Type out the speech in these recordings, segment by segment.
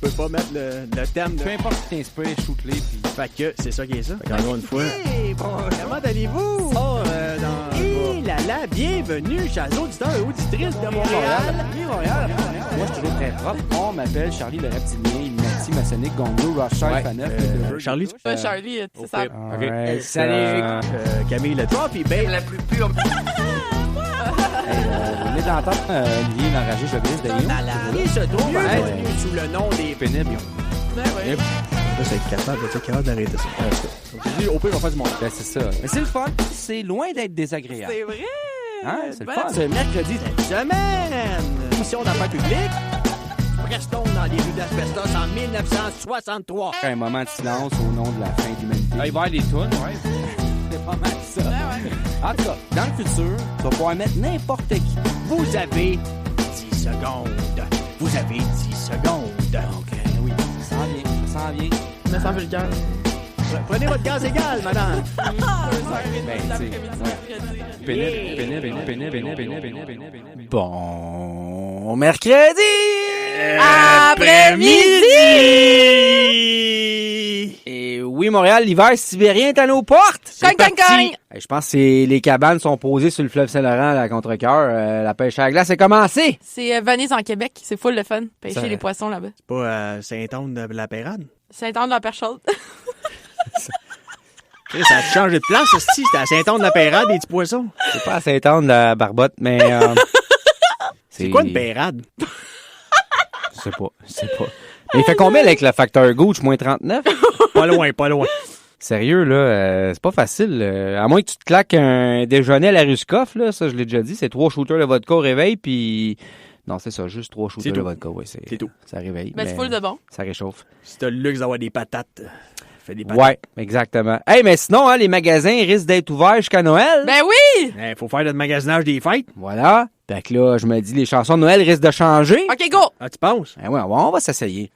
peux pas mettre le thème. Peu importe ce qui t'inspire, shoot-les. Puis... Fait que c'est ça qui est ça. Encore une fois. Hey, bon, comment allez-vous? Et là, bienvenue, chers auditeurs et auditrices de Montréal. Montréal. Moi, je suis toujours très propre. On m'appelle Charlie le reptilien, Illuminati, Maçonnique, Gongo, Rothschild, Faneuf. Charlie? Charlie, c'est ça. OK. Salut. Camille le top, et ben La plus pure. Vous venez d'entendre Olivier l'enragé journaliste de Lyon. il se trouve à être sous le nom des... Pénible. Ben oui. Ça, c'est capable d'arrêter ça. Au pire, on va faire du monde. Ben, c'est ça. Mais c'est le fun. C'est loin d'être désagréable. C'est vrai. Hein? C'est le Ben, fun. Ce mercredi, cette semaine, émission d'affaires publiques. Restons dans les rues d'Asbestos en 1963. Un moment de silence au nom de la fin de l'humanité. Il va y avoir des tunes, ouais. C'est pas mal ça. Ben ouais. En tout cas, dans le futur, tu vas pouvoir mettre n'importe qui. Vous avez 10 secondes. Vous avez 10 secondes. OK, oui. Ça s'en vient. Je me sens vulgaire. Prenez votre gaz égal, madame. Bon mercredi Après-midi! Et oui, Montréal, l'hiver sibérien est à nos portes. Cogne, cogne, cogne! Je pense que les cabanes sont posées sur le fleuve Saint-Laurent à contre-cœur. La pêche à la glace est commencée. C'est Venise en Québec. C'est full le fun. Pêcher Ça- les poissons là-bas. C'est pas Saint-Anne-de-la-Pérade? Saint-Anne-de-la-Perchaude. Ça a changé de place, hostie. C'était à Saint-Anne-de-la-Pérade, des petits poissons. C'est pas à Saint-Anne de la Barbotte, mais... C'est quoi une pérade? Je sais pas. Mais il fait combien avec le facteur Gooch, moins 39? Pas loin. Sérieux, là, c'est pas facile. À moins que tu te claques un déjeuner à la Ruskoff, là, ça, je l'ai déjà dit, c'est 3 shooters de vodka au réveil, puis... Non, c'est ça, juste 3 shooters de vodka, oui. C'est tout. Ça réveille. Ben, c'est full de bon. Ça réchauffe. Si t'as le luxe d'avoir des patates, fais des patates. Ouais, exactement. Hey, mais sinon, hein, les magasins risquent d'être ouverts jusqu'à Noël. Ben oui! Faut faire notre magasinage des fêtes. Voilà. Fait que là, je me dis, les chansons de Noël risquent de changer. OK, go! Ah, tu penses? Ben ouais, on va s'essayer.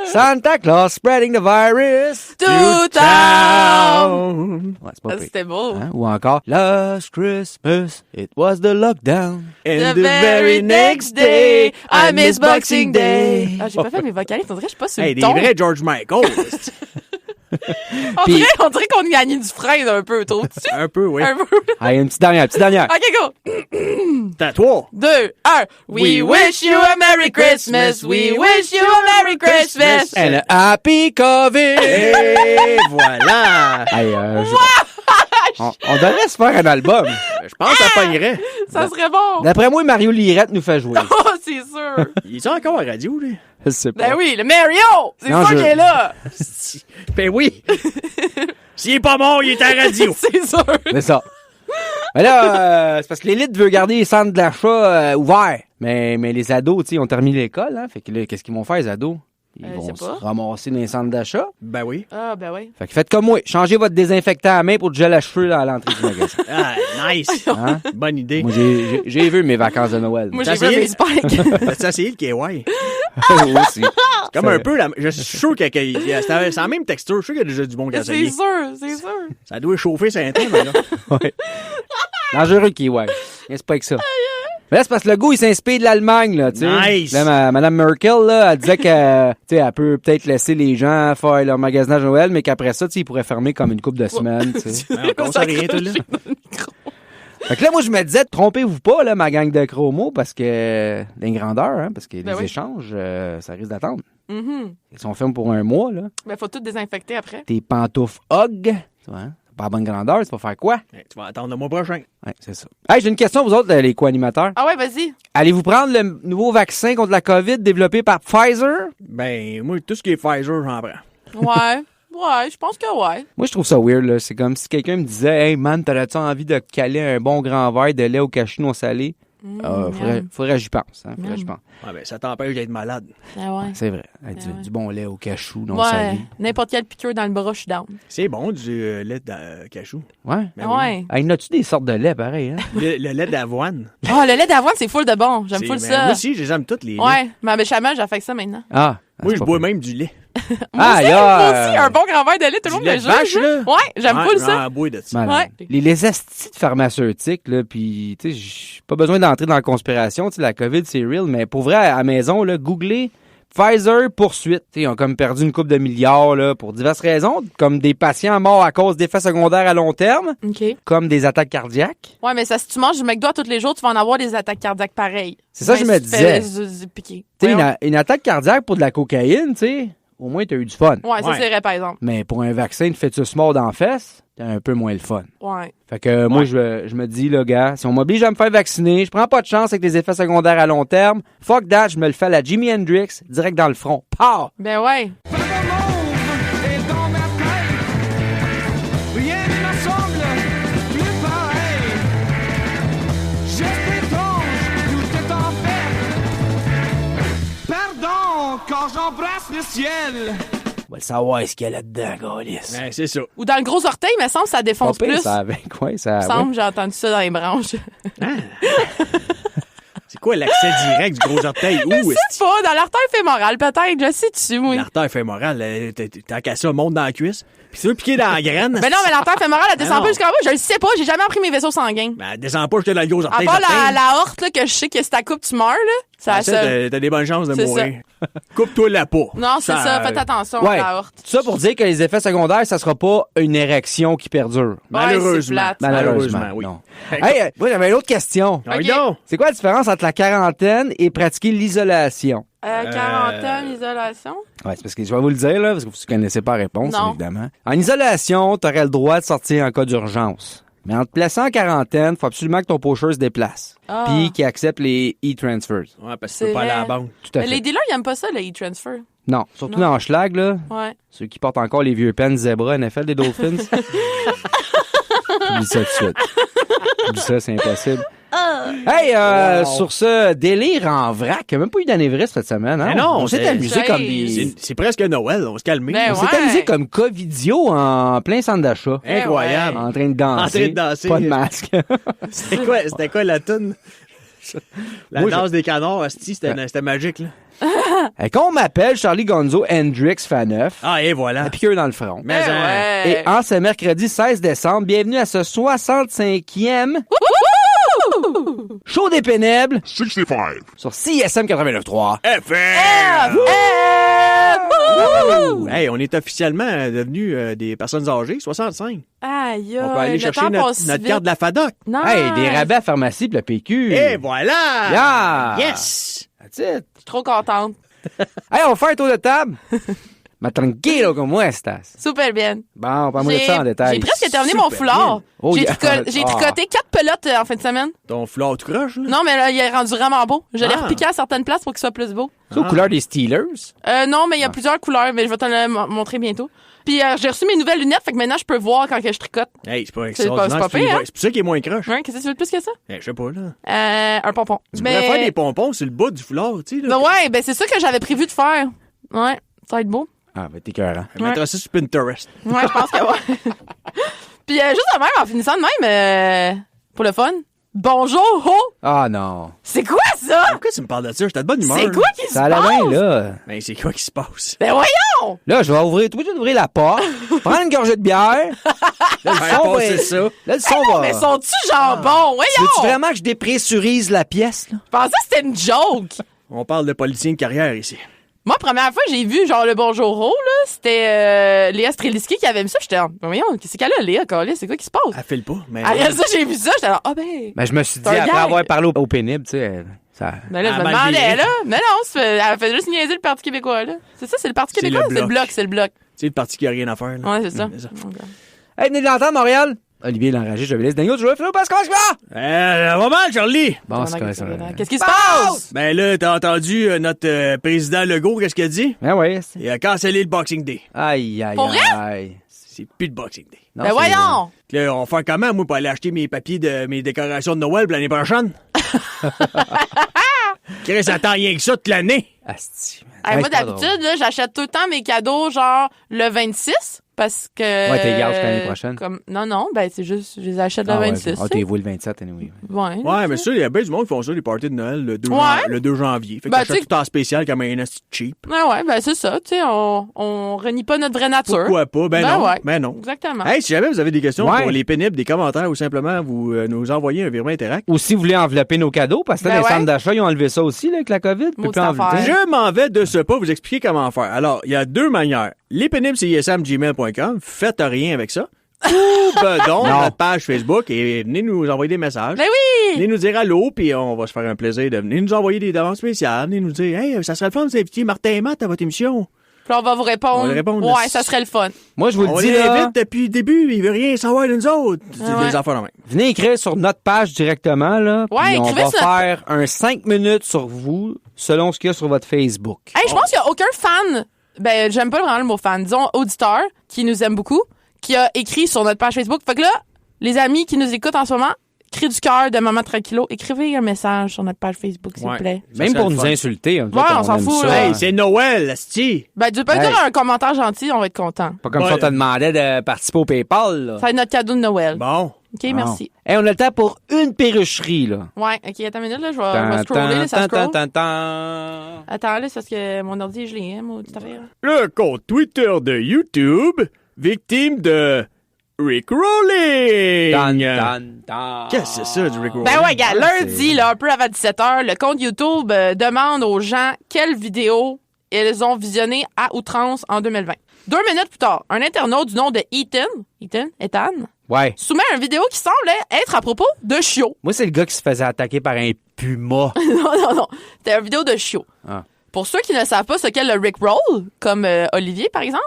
Santa Claus spreading the virus. To town! Ouais, c'est pas Ah, pire. c'était beau. Hein? Ou encore, Last Christmas, it was the lockdown. And The very next day, I miss Boxing Day. Ah, j'ai pas fait mes vocalistes. On dirait que je suis pas sur Hey, le des ton. vrais George Michael. On dirait qu'on gagnait du frein un peu, trouves-tu? Un peu, oui. Un peu. Allez, une petite dernière. OK, go! T'as 3. 2, 1. We wish you a Merry Christmas. We wish you a Merry Christmas. And a happy COVID. Et voilà. Hey, on devrait se faire un album. Je pense que ça pognerait. Ça serait bon. D'après moi, Mario Lirette nous fait jouer. Oh, c'est sûr. Il est encore à radio, lui? Je sais pas. Ben oui, le Mario. C'est Non, ça qui est là. Ben oui. S'il est pas mort, il est à la radio. C'est sûr. C'est ça. Mais là, c'est parce que l'élite veut garder les centres d'achat ouverts. Mais les ados, tu sais, ils ont terminé l'école, hein. Fait que là, qu'est-ce qu'ils vont faire, les ados? Ils je vont sais se pas. ramasser dans les centres d'achat. Ben oui. Ah, ben oui. Fait que faites comme moi. Changez votre désinfectant à main pour du gel à cheveux là, à l'entrée du magasin. Ah, nice. Hein? Bonne idée. Moi, j'ai vu mes vacances de Noël. Moi, T'as j'ai vu essayé? mes spikes. T'as essayé le KY? aussi. C'est comme un peu la... Je suis sûr que c'est la même texture. Je suis sûr qu'il y a déjà du bon C'est gasoil. sûr. Ça doit chauffer, c'est intense, là. Ouais. Dangereux qui, ouais. Mais c'est pas que ça. Mais là, c'est parce que le goût, il s'inspire de l'Allemagne, là, tu sais. Nice. Là, Mme Merkel, là, elle disait que, tu sais, elle peut peut-être laisser les gens faire leur magasinage de Noël, mais qu'après ça, tu sais, ils pourraient fermer comme une couple de semaines, tu sais. On sait rien, tout là. Fait que là, moi, je me disais, trompez-vous pas, là, ma gang de chromos, parce que, des grandeurs, hein, parce que Ben les oui. échanges, ça risque d'attendre. Mhm. Ils sont fermes pour un mois, là. Ben, faut tout désinfecter après. Tes pantoufles Hog, tu vois, hein, pas la bonne grandeur, tu vas faire quoi? Hey, tu vas attendre le mois prochain. Ouais, c'est ça. Hey, j'ai une question à vous autres, les co-animateurs. Ah ouais, vas-y. Allez-vous prendre le nouveau vaccin contre la COVID développé par Pfizer? Ben, moi, tout ce qui est Pfizer, j'en prends. Ouais, je pense que ouais. Moi, je trouve ça weird, là. C'est comme si quelqu'un me disait, hey man, t'aurais-tu envie de caler un bon grand verre de lait au cachou non salé? Faudrait que j'y pense, hein. Faudrait que j'y pense. Ouais, ben, ça t'empêche d'être malade. Ah ouais. C'est vrai. Hey, ouais. du bon lait au cachou non Ouais, salé. n'importe quelle piqûre dans le bras, je suis down. C'est bon, du lait de cachou. Ouais. Ben oui. Ouais. Hey, n'as-tu des sortes de lait, pareil, hein? Le lait d'avoine. Ah, le lait d'avoine, c'est full de bon. J'aime C'est- full ben, ça. Moi aussi, je les aime toutes les laits. Ouais, ma béchamel, j'ai fait ça maintenant. Ah. Moi, c'est je pas bois pire. même du lait. Moi aussi, un bon grand verre de lait, tout le monde me juge. Ouais, j'aime pas ça. De ça. Ouais. Les astis de pharmaceutiques, là, puis, tu sais, j'ai pas besoin d'entrer dans la conspiration, tu sais, la COVID, c'est real, mais pour vrai, à la maison, là, googlez Pfizer poursuite. Ils ont comme perdu une couple de milliards là, pour diverses raisons, comme des patients morts à cause d'effets secondaires à long terme, comme des attaques cardiaques. Ouais, mais ça, si tu manges du McDo tous les jours, tu vas en avoir des attaques cardiaques pareilles. C'est ça que je me disais. Tu sais, une attaque cardiaque pour de la cocaïne, tu sais, au moins t'as eu du fun. Ouais, ça c'est vrai, par exemple. Mais pour un vaccin de fœtus mort d'en fesse, t'as un peu moins le fun. Ouais. Fait que moi, je me dis, là, gars, si on m'oblige à me faire vacciner, je prends pas de chance avec les effets secondaires à long terme. Fuck that, je me le fais à la Jimi Hendrix, direct dans le front. Pow! Ben ouais. Quand j'embrasse le ciel. On va le savoir ce qu'il y a là-dedans, Gaulis. Ouais, c'est ça. Ou dans le gros orteil, mais semble ça défonce plus. Ça avec quoi, ça. Semble, j'ai entendu ça dans les branches. C'est quoi l'accès direct du gros orteil? Où je sais pas, dans l'artère fémorale, peut-être. Je sais dessus, oui. L'artère fémorale, t'as qu'à ça, monte dans la cuisse. Puis tu veux piquer dans la graine. Ben non, mais l'artère fémorale, elle descend pas jusqu'en bas. Je le sais pas, j'ai jamais appris mes vaisseaux sanguins. Ben, elle descend pas jusque dans le gros orteil. À part la horte, là, que je sais que si ta coupe, tu meurs, là. Ça, t'as des bonnes chances de mourir. Coupe-toi la peau. Non, c'est ça. Faites attention à la horte. Tout ça pour dire que les effets secondaires, ça sera pas une érection qui perdure. Malheureusement. Malheureusement, oui. Non. Hey, moi, j'avais une autre question. Okay. C'est quoi la différence entre la quarantaine et pratiquer l'isolation? Quarantaine, isolation? Ouais, c'est parce que je vais vous le dire, là, parce que vous ne connaissez pas la réponse, non. évidemment. En isolation, tu aurais le droit de sortir en cas d'urgence. Mais en te plaçant en quarantaine, il faut absolument que ton pocheur se déplace. Puis qu'il accepte les e-transfers. Ouais, parce que tu peux pas aller à la banque. Tout à fait. Les dealers, ils aiment pas ça, les e-transfers. Non, surtout dans le schlag, là. Ouais. Ceux qui portent encore les vieux pens Zebra NFL des Dolphins. Oublie ça tout de suite. Oublie ça, c'est impossible. Hey, sur ce délire en vrac, il n'y a même pas eu d'anévrisme cette semaine, hein? Mais non, on s'est amusé comme des... C'est presque Noël, on va se calmer. Ben on s'est amusé comme Covidio en plein centre d'achat. Incroyable. En train de danser. Pas de masque. C'était quoi la toune? La danse des canards, hostie, c'était magique, là. Quand on m'appelle Charlie Gonzo Hendrix Faneuf. Ah, et voilà. La piqûre dans le front. Mais Et en ce mercredi 16 décembre, bienvenue à ce 65e Show des pénibles 65 sur CISM 89.3 FM! Hey, on est officiellement devenus des personnes âgées, 65. Aïe, on peut aller chercher notre carte de la FADOC. Non. Hey, des rabais à pharmacie pour le PQ. Et voilà! Yeah! Yes! That's it. Je suis trop contente. Hey, on fait un tour de table. Ma tranquilo como estas. Super bien. Bon, parle-moi de ça en détail. J'ai presque terminé mon foulard. Oh, j'ai tricoté 4 pelotes en fin de semaine. Ton foulard tout croche, là? Non, mais là, il est rendu vraiment beau. Je l'ai repiqué à certaines places pour qu'il soit plus beau. C'est aux couleurs des Steelers? Non, mais il y a plusieurs couleurs, mais je vais te le montrer bientôt. Puis j'ai reçu mes nouvelles lunettes, fait que maintenant je peux voir quand que je tricote. Hey, c'est pas extraordinaire. C'est pas pire, hein? C'est pour ça qu'il est moins croche. Ouais, qu'est-ce que tu veux de plus que ça? Je sais pas, là. Un pompon. Tu pourrais faire des pompons sur le bas du foulard, tu sais, là. Ouais, ben c'est ça que j'avais prévu de faire. Ouais, ça va être beau. Ah, ben t'es écœurant. On mettra ça sur Pinterest. Ouais, je pense que ouais. Puis juste de même, en finissant de même, pour le fun, bonjour, ho! Ah non. C'est quoi ça? Pourquoi tu me parles de ça? J'étais de bonne humeur. C'est quoi qui se Ça allait passe? bien, là. Ben, c'est quoi qui se passe? Ben voyons! Là, je vais ouvrir la porte, prendre une gorgée de bière. Là, le son va... c'est ça. Là, le son va... Mais sont-tu jambon? Voyons! Veux-tu vraiment que je dépressurise la pièce, là? Je pensais que c'était une joke. On parle de politiciens de carrière ici. Moi, première fois, j'ai vu genre le Bonjour Ho, là, c'était Léa Streliski qui avait mis ça. J'étais là, voyons, qu'est-ce qu'elle a, Léa, c'est quoi qui se passe? Elle file pas, mais... Après ça, j'ai vu ça, j'étais là, ah ben... Ben, je me suis dit, un après gag. avoir parlé au pénible, tu sais, ça... Ben là, je me mal demandais, viré. là. Mais non, elle fait juste niaiser le Parti québécois, là. C'est ça, c'est le Parti C'est québécois? le C'est le Bloc. bloc, c'est le bloc. Tu sais, le parti qui a rien à faire, là. Ouais, c'est ça. Hey, venez de l'entendre, Montréal? Olivier l'enragé, je vais laisser Daniel, tu veux finir parce que comment ça va? Va mal, Charlie! Bon, c'est correct, ça va. Qu'est-ce qui se passe? Ben là, t'as entendu notre président Legault, qu'est-ce qu'il a dit? Ben ouais. Il a cancellé le Boxing Day. Aïe, aïe, Pour vrai? aïe. C'est plus de Boxing Day. Non, Ben c'est- voyons! Là, on va faire comment, moi, pour aller acheter mes papiers de mes décorations de Noël pour l'année prochaine? Chris, attends rien que ça toute l'année. Asti, man. Hey, moi, c'est pas drôle. d'habitude, là, j'achète tout le temps mes cadeaux, genre, le 26. parce que... Ouais, t'es gardes jusqu'à l'année prochaine. Non, ben c'est juste, je les achète le 26. Ah, t'es vous le 27, anyway. Ouais, mais ça, il y a bien du monde qui font ça, les parties de Noël le 2 janvier. Fait que Ben, t'achètes tout en spécial comme un asti cheap. Ouais, ben c'est ça, tu sais, on renie pas notre vraie nature. Pourquoi pas? Ben non. Exactement. Hey, si jamais vous avez des questions pour les pénibles, des commentaires ou simplement vous nous envoyez un virement Interact. Ou si vous voulez envelopper nos cadeaux, parce que là, les centres d'achat, ils ont enlevé ça aussi, là, avec la COVID. Je m'en vais de ce pas vous expliquer comment faire. Alors, il y a 2 manières. Les pénibles, c'est ism@gmail.com. Faites rien avec ça. Ou donc notre page Facebook et venez nous envoyer des messages. Ben oui! Venez nous dire allô, puis on va se faire un plaisir de venir nous envoyer des demandes spéciales. Venez nous dire, hey, ça serait le fun de vous inviter Martin et Matt à votre émission. Puis on va vous répondre. Ouais, ça serait le fun. Moi, je vous le dis, là. On l'invite depuis le début, il veut rien savoir de nous autres. C'est des affaires de même. Venez écrire sur notre page directement, là. Ouais, puis on va faire un 5 minutes sur vous, selon ce qu'il y a sur votre Facebook. Hey, je pense qu'il n'y a aucun fan, ben, j'aime pas vraiment le mot fan, disons auditeur, qui nous aime beaucoup, qui a écrit sur notre page Facebook. Fait que là, les amis qui nous écoutent en ce moment, cri du cœur de Maman Tranquillo, écrivez un message sur notre page Facebook, s'il vous plaît. Même pour nous insulter. On s'en fout. Hey, c'est Noël, asti. Ben, tu peux dire un commentaire gentil, on va être content. Pas comme si on te demandait de participer au PayPal, là. Ça va être notre cadeau de Noël. Bon. OK, merci. Hey, on a le temps pour une perrucherie, là. Ouais, OK, attends une minute, là, je vais scroller, là, ça scroll. Attends, là, c'est parce que mon ordi est gelé, hein, maudit affaire. Le compte Twitter de YouTube, victime de Rick Rolling. Qu'est-ce que c'est ça, du Rick Rolling? Ben ouais, gars, lundi, là, un peu avant 17h, le compte YouTube demande aux gens quelles vidéos ils ont visionnées à outrance en 2020. 2 minutes plus tard, un internaute du nom de Ethan, soumet une vidéo qui semblait être à propos de chiots. Moi, c'est le gars qui se faisait attaquer par un puma. Non. C'était une vidéo de chiots. Ah. Pour ceux qui ne savent pas ce qu'est le Rickroll, comme Olivier, par exemple,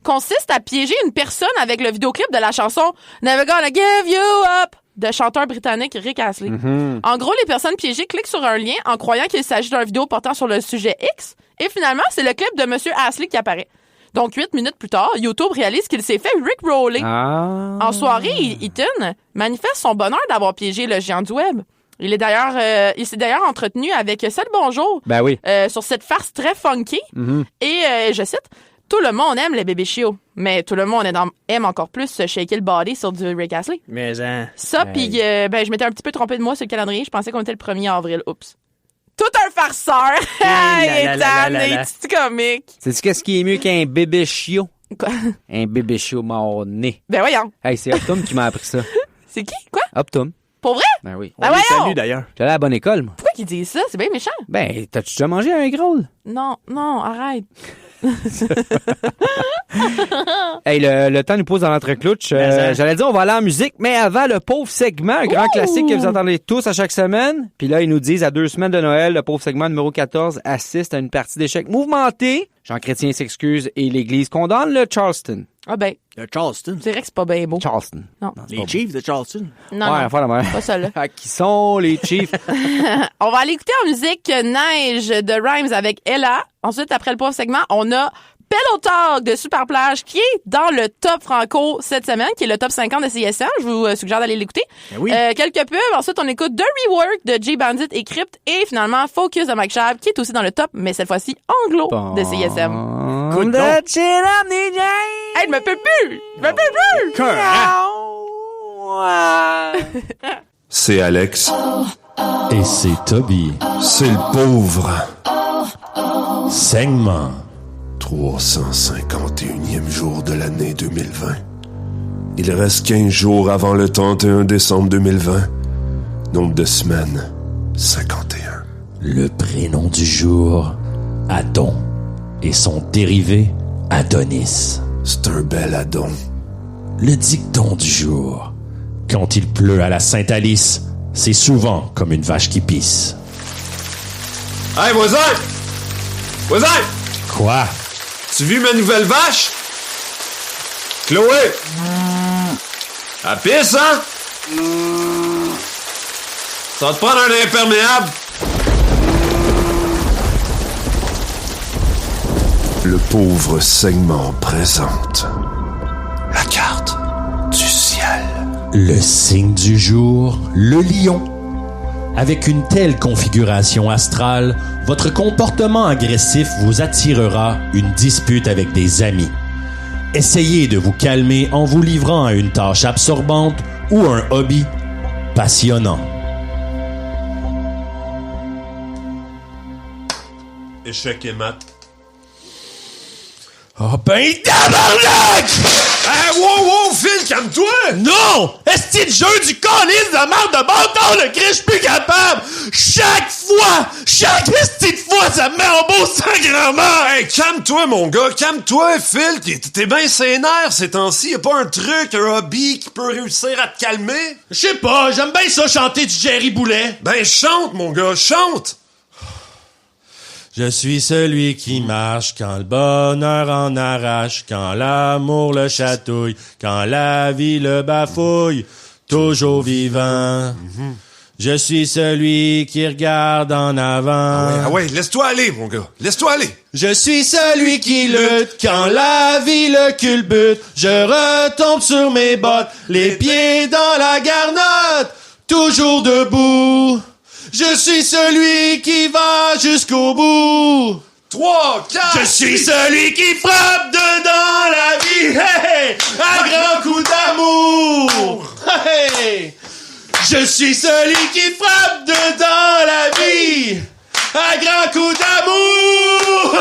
consiste à piéger une personne avec le vidéoclip de la chanson Never Gonna Give You Up de chanteur britannique Rick Astley. Mm-hmm. En gros, les personnes piégées cliquent sur un lien en croyant qu'il s'agit d'une vidéo portant sur le sujet X et finalement, c'est le clip de Monsieur Astley qui apparaît. Donc, 8 minutes plus tard, YouTube réalise qu'il s'est fait Rickroller. Ah. En soirée, Ethan manifeste son bonheur d'avoir piégé le géant du web. Il s'est d'ailleurs entretenu avec Salut Bonjour sur cette farce très funky. Mm-hmm. Et, je cite, « Tout le monde aime les bébés chiots, mais tout le monde aime encore plus se shaker le body sur du Rick Astley. » Mais ça, puis je m'étais un petit peu trompé de moi sur le calendrier. Je pensais qu'on était le 1er avril. Oups. Tout un farceur! Ethan, c'est comique. Sais-tu qu'est-ce qui est mieux qu'un bébé chiot? Quoi? Un bébé chiot mort-né. Ben voyons. Hey, c'est Optum qui m'a appris ça. C'est qui? Quoi? Optum. Pour vrai? Ben oui. Ben voyons! Salut d'ailleurs. J'allais à la bonne école, moi. Pourquoi qu'ils disent ça? C'est bien méchant. Ben, t'as-tu déjà mangé un Rickroll? Non, arrête. Hey, le temps nous pose dans l'entreclouche. J'allais dire, on va aller en musique, mais avant, le pauvre segment, un grand classique que vous entendez tous à chaque semaine. Puis là, ils nous disent, à 2 semaines de Noël, le pauvre segment numéro 14 assiste à une partie d'échecs mouvementée. Jean Chrétien s'excuse et l'Église condamne le Charleston. Ah ben. Le Charleston? C'est vrai que c'est pas bien beau. Charleston. Non. Les Chiefs de Charleston? Non, pas ça, là. Qui sont les Chiefs? On va aller écouter en musique Neige de Rhymes avec Ella. Ensuite, après le pauvre segment, on a Pillow Talk de Superplage qui est dans le top franco cette semaine, qui est le top 50 de CSM. Je vous suggère d'aller l'écouter. Oui. Quelques pubs. Ensuite, on écoute The Rework de J Bandit et Crypt. Et finalement, Focus de Mike Schaab qui est aussi dans le top, mais cette fois-ci anglo de CSM. Hey, je me peux plus! C'est Alex. Et c'est Toby. C'est le pauvre. Segment. 351e jour de l'année 2020. Il reste 15 jours avant le 31 décembre 2020. Nombre de semaines, 51. Le prénom du jour, Adon. Et son dérivé, Adonis. C'est un bel Adon. Le dicton du jour. Quand il pleut à la Sainte-Alice, c'est souvent comme une vache qui pisse. Hey, voisin! Voisin! Quoi? Tu vu ma nouvelle vache? Chloé! Elle pisse, hein? Ça va te prendre un imperméable. Le pauvre segment présente la carte du ciel. Le signe du jour, le lion. Avec une telle configuration astrale, votre comportement agressif vous attirera une dispute avec des amis. Essayez de vous calmer en vous livrant à une tâche absorbante ou un hobby passionnant. Échec et mat. Oh ben tabarnak! Hey, wow, Phil, calme-toi! Non! Est-ce le jeu du calice de merde de bâtard, le Christ, je suis plus capable! Chaque esti de fois, ça me met en beau sacrement! Hey, calme-toi, mon gars, calme-toi, Phil! T'es bien sénère ces temps-ci, y'a pas un truc, un hobby qui peut réussir à te calmer? Je sais pas, j'aime bien ça chanter du Jerry Boulet. Ben chante, mon gars, chante! Je suis celui qui marche quand le bonheur en arrache, quand l'amour le chatouille, quand la vie le bafouille, toujours vivant. Je suis celui qui regarde en avant. Ah ouais, laisse-toi aller, mon gars, laisse-toi aller. Je suis celui qui lutte quand la vie le culbute. Je retombe sur mes bottes, les pieds dans la garnotte, toujours debout. Je suis celui qui va jusqu'au bout. 3, 4... Je suis celui qui frappe dedans la vie, hey, à grands coups d'amour. Hey. Je suis celui qui frappe dedans la vie, à grands coups d'amour.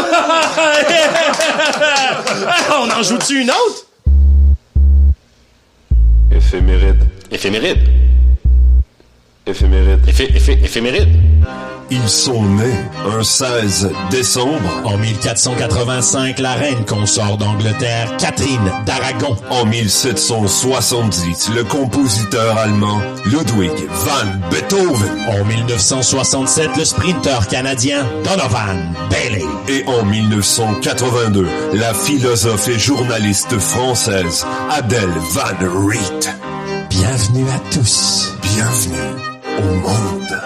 On en joue-tu une autre? Éphéméride. Ils sont nés un 16 décembre. En 1485, la reine consort d'Angleterre, Catherine d'Aragon. En 1770, le compositeur allemand Ludwig van Beethoven. En 1967, le sprinteur canadien Donovan Bailey. Et en 1982, la philosophe et journaliste française Adèle Van Riet. Bienvenue à tous. Bienvenue au monde.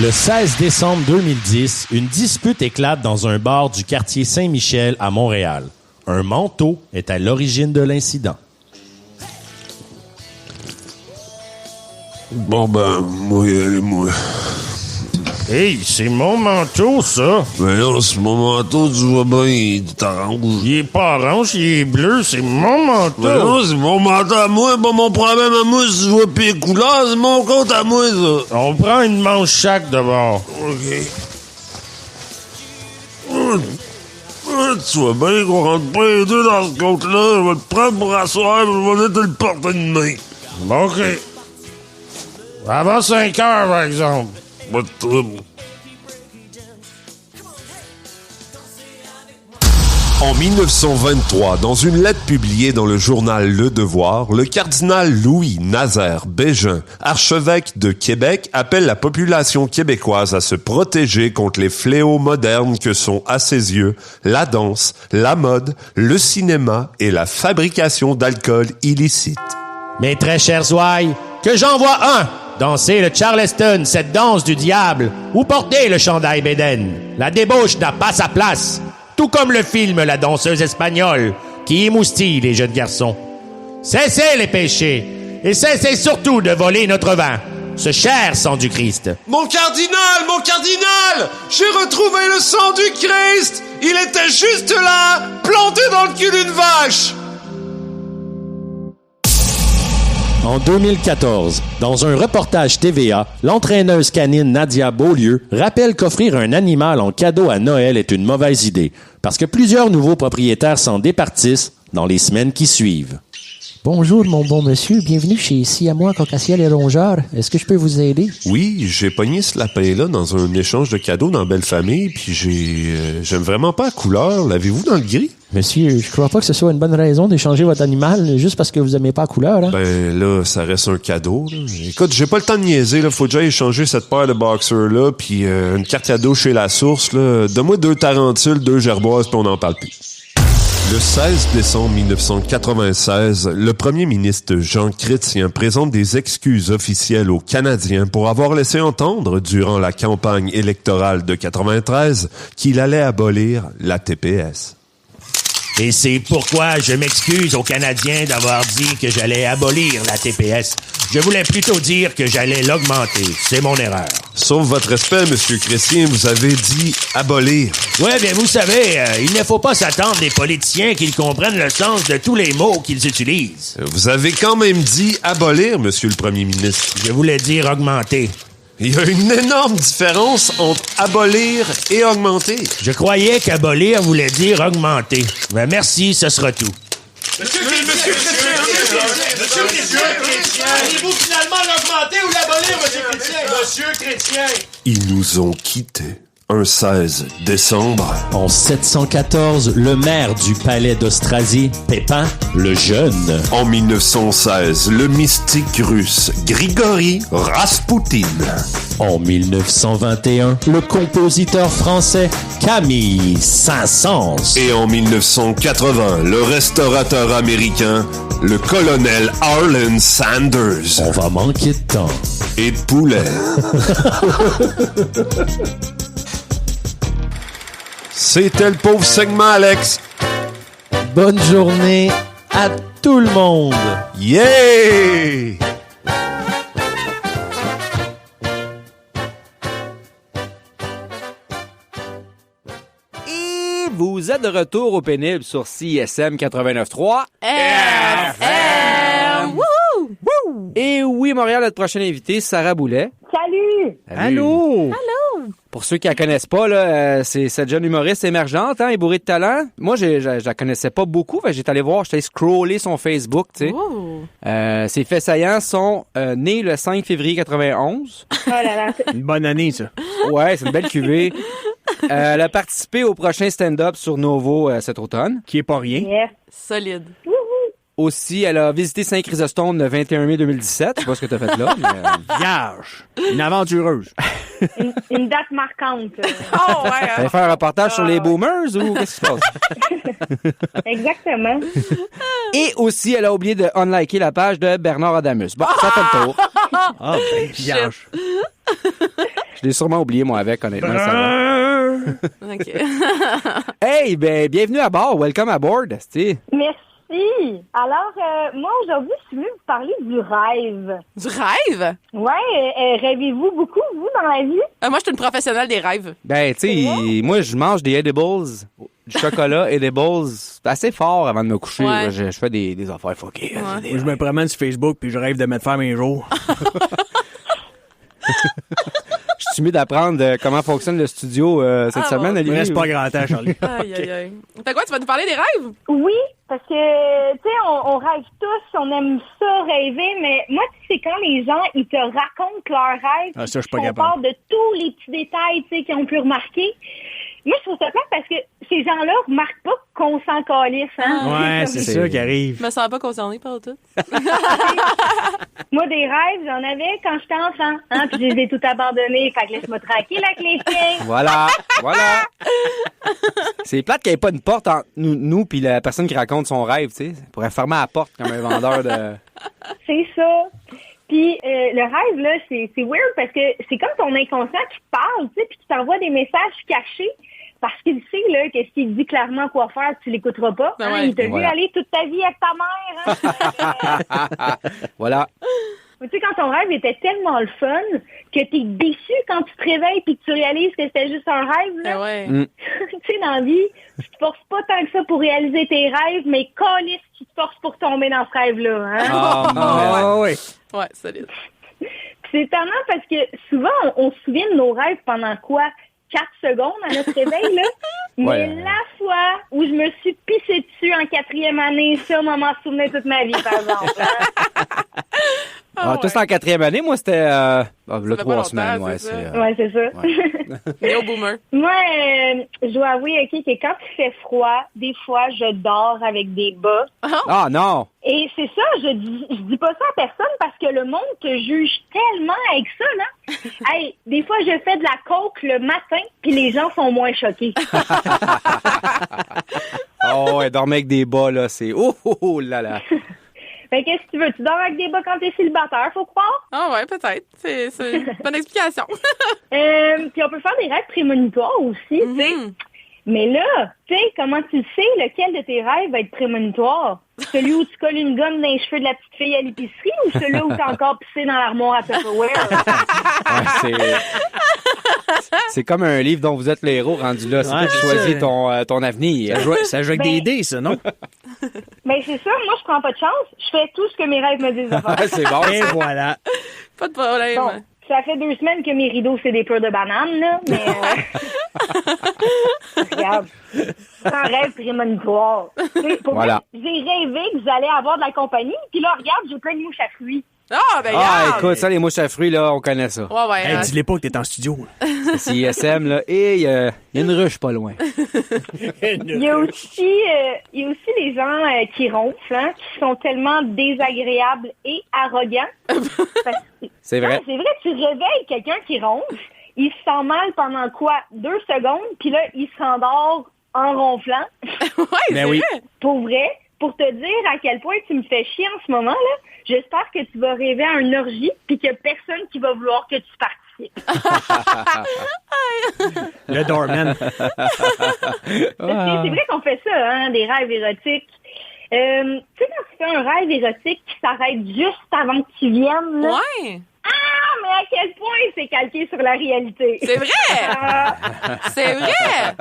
Le 16 décembre 2010, une dispute éclate dans un bar du quartier Saint-Michel à Montréal. Un manteau est à l'origine de l'incident. Bon ben, moi. Hey, c'est mon manteau, ça. Ben non, c'est mon manteau, tu vois bien, il est orange. Il est pas orange, il est bleu, c'est mon manteau. Ben non, c'est mon manteau à moi, pas mon problème à moi, si je vois pis les couleurs, c'est mon compte à moi, ça. On prend une manche chaque de bord. OK. Tu vois bien qu'on rentre pas les deux dans ce compte-là, je vais te prendre pour asseoir, je vais te le porter de main. OK. Avant 5 heures, par exemple. Pas de trouble. En 1923, dans une lettre publiée dans le journal Le Devoir, le cardinal Louis-Nazaire Bégin, archevêque de Québec, appelle la population québécoise à se protéger contre les fléaux modernes que sont, à ses yeux, la danse, la mode, le cinéma et la fabrication d'alcool illicite. Mes très chers ouailles, que j'en vois un danser le Charleston, cette danse du diable, ou porter le chandail Béden. La débauche n'a pas sa place. Tout comme le film La danseuse espagnole, qui émoustille les jeunes garçons. Cessez les péchés, et cessez surtout de voler notre vin, ce cher sang du Christ. Mon cardinal, j'ai retrouvé le sang du Christ. Il était juste là, planté dans le cul d'une vache. En 2014, dans un reportage TVA, l'entraîneuse canine Nadia Beaulieu rappelle qu'offrir un animal en cadeau à Noël est une mauvaise idée, parce que plusieurs nouveaux propriétaires s'en départissent dans les semaines qui suivent. Bonjour, mon bon monsieur. Bienvenue chez Siamois, Cocassiel et Rongeur. Est-ce que je peux vous aider? Oui, j'ai pogné ce lapin-là dans un échange de cadeaux dans Belle Famille, puis j'aime vraiment pas la couleur. L'avez-vous dans le gris? Monsieur, je crois pas que ce soit une bonne raison d'échanger votre animal juste parce que vous aimez pas la couleur, hein? Ben là, ça reste un cadeau, là. Écoute, j'ai pas le temps de niaiser, là. Faut déjà échanger cette paire de boxers-là, puis une carte cadeau chez La Source, là. Donne-moi 2 tarentules, 2 gerboises, puis on n'en parle plus. Le 16 décembre 1996, le premier ministre Jean Chrétien présente des excuses officielles aux Canadiens pour avoir laissé entendre, durant la campagne électorale de 93, qu'il allait abolir la TPS. Et c'est pourquoi je m'excuse aux Canadiens d'avoir dit que j'allais abolir la TPS. Je voulais plutôt dire que j'allais l'augmenter. C'est mon erreur. Sauf votre respect, Monsieur Chrétien, vous avez dit abolir. Ouais, bien, vous savez, il ne faut pas s'attendre des politiciens qu'ils comprennent le sens de tous les mots qu'ils utilisent. Vous avez quand même dit abolir, Monsieur le Premier ministre. Je voulais dire augmenter. Il y a une énorme différence entre abolir et augmenter. Je croyais qu'abolir voulait dire augmenter. Ben merci, ce sera tout. Monsieur Chrétien, allez-vous finalement l'augmenter ou l'abolir, Monsieur Chrétien? Monsieur Chrétien! Ils nous ont quittés un 16 décembre. En 714, le maire du palais d'Austrasie, Pépin le Jeune. En 1916, le mystique russe Grigori Raspoutine. En 1921, le compositeur français Camille Saint-Saëns. Et en 1980, le restaurateur américain, le colonel Harlan Sanders. On va manquer de temps. Et de poulet. C'était le pauvre segment, Alex. Bonne journée à tout le monde. Yeah! Et vous êtes de retour au pénible sur CISM 89.3. FM! Wouhou! Et oui, Montréal, notre prochaine invitée, Sarah Boulet. Salut! Allô! Pour ceux qui la connaissent pas, là, c'est cette jeune humoriste émergente, hein, et bourrée de talent. Moi, je la connaissais pas beaucoup, fait que j'étais allé voir, j'étais allé scroller son Facebook, tu sais. Oh. Ses faits saillants sont nés le 5 février 91. Oh là là. Une bonne année, ça. Ouais, c'est une belle cuvée. Elle a participé au prochain stand-up sur Novo cet automne. Qui est pas rien. Yes. Solide. Aussi, elle a visité Saint-Chrysostome le 21 mai 2017. Je sais pas ce que t'as fait là, mais... Vierge. Une aventureuse. Une date marquante. Oh, ouais. T'allais faire un reportage sur les boomers ou qu'est-ce qui se passe? Exactement. Et aussi, elle a oublié de unliker la page de Bernard Adamus. Bon, ça fait le tour. Ah, ben, vierge. Je l'ai sûrement oublié, moi, avec, honnêtement. Ça va. OK. Hey, ben, bienvenue à bord. Welcome aboard, esti. Merci. Alors, moi, aujourd'hui, je suis venue vous parler du rêve. Du rêve? Ouais, rêvez-vous beaucoup, vous, dans la vie? Moi, je suis une professionnelle des rêves. Ben, tu sais, moi, je mange des edibles, du chocolat edibles assez fort avant de me coucher. Ouais. Je fais des affaires fuckées. Ouais. Moi, je me promène sur Facebook puis je rêve de mettre femme un jour. Je suis mieux d'apprendre comment fonctionne le studio cette semaine, Il Olivier. reste pas grand temps, Charlie. Aïe, aïe, aïe. Fait quoi, tu vas nous parler des rêves? Oui, parce que, tu sais, on rêve tous, on aime ça rêver, mais moi, c'est quand les gens, ils te racontent leurs rêves. Ah, ça, je suis pas on capable. parle de tous les petits détails, tu sais, qu'ils ont pu remarquer. Moi, je trouve ça plate parce que ces gens-là remarquent pas qu'on s'en calisse, hein. Ouais, c'est ça qui arrive. Je me sens pas concernée par tout. Moi, des rêves, j'en avais quand j'étais enfant, hein, puis je les ai tout abandonnés. Fait que laisse-moi traquer la clé tiens. Voilà. C'est plate qu'il n'y ait pas une porte entre nous puis la personne qui raconte son rêve, tu sais. On pourrait fermer la porte comme un vendeur de... C'est ça. Puis le rêve, là, c'est weird parce que c'est comme ton inconscient qui te parle, tu sais, puis qui t'envoie des messages cachés. Parce qu'il sait, là, que s'il te dit clairement quoi faire, tu l'écouteras pas. Ben Hein? ouais. Il t'a vu aller toute ta vie avec ta mère. Hein? Voilà. Tu sais, quand ton rêve était tellement le fun que t'es déçu quand tu te réveilles puis que tu réalises que c'était juste un rêve, là. Ben ouais. Tu sais, dans la vie, tu te forces pas tant que ça pour réaliser tes rêves, mais calisse, tu te forces pour tomber dans ce rêve-là, hein? Ah, oui. Ouais, solide. Puis c'est étonnant parce que souvent, on se souvient de nos rêves pendant quoi? 4 secondes à notre réveil, là. Mais Ouais. la fois où je me suis pissée dessus en 4e année, ça, m'en souvenait toute ma vie, par exemple. Hein? Toi, c'était en 4e année. Moi, c'était là, fait pas 3 longtemps, semaines. Ouais, c'est ça. c'est... Ouais, c'est ça. Néo boomer. Moi, je dois avouer, OK, que quand il fait froid, des fois, je dors avec des bas. Ah, non! Et c'est ça, je dis pas ça à personne parce que le monde te juge tellement avec ça, là. Hey, des fois, je fais de la coke le matin, puis les gens sont moins choqués. Oh, ouais, dormir avec des bas, là, c'est... Oh là là! Fait qu'est-ce que tu veux? Tu dors avec des bas quand t'es célibataire, faut croire? Ah ouais, peut-être. C'est une bonne explication. Puis on peut faire des rêves prémonitoires aussi, tu sais. Mais là, tu sais, comment tu le sais, lequel de tes rêves va être prémonitoire? Celui où tu colles une gomme dans les cheveux de la petite fille à l'épicerie ou celui où t'as encore pissé dans l'armoire à Tupperware? C'est comme un livre dont vous êtes le héros rendu là. C'est toi qui choisis ton avenir. Ça joue avec des idées, ça, non? Ben, c'est ça. Moi, je prends pas de chance. Je fais tout ce que mes rêves me disent de faire. C'est bon. Et voilà. Pas de problème. Bon, ça fait 2 semaines que mes rideaux, c'est des pleurs de banane, là, mais... regarde, c'est un rêve prémonitoire. Voilà. J'ai rêvé que vous allez avoir de la compagnie, puis là, regarde, j'ai plein de mouches à fruits. Ah, ben regarde. Écoute, ça, les mouches à fruits, là, on connaît ça. Ouais. Hey, dis-les pas que t'es en studio. C'est ISM, là. Et il y a une ruche pas loin. Il y a aussi les gens qui ronflent, hein, qui sont tellement désagréables et arrogants. C'est vrai. Non, c'est vrai, tu réveilles quelqu'un qui ronfle, il se sent mal pendant 2 secondes, puis là, il s'endort en ronflant. C'est vrai. Pour vrai, pour te dire à quel point tu me fais chier en ce moment, là, j'espère que tu vas rêver à un orgie puis qu'il n'y a personne qui va vouloir que tu participes. Le doorman. C'est vrai qu'on fait ça, hein, des rêves érotiques. Tu sais, quand tu fais un rêve érotique qui s'arrête juste avant que tu viennes, là, Ouais. ah, mais à quel point c'est calqué sur la réalité. C'est vrai! C'est vrai!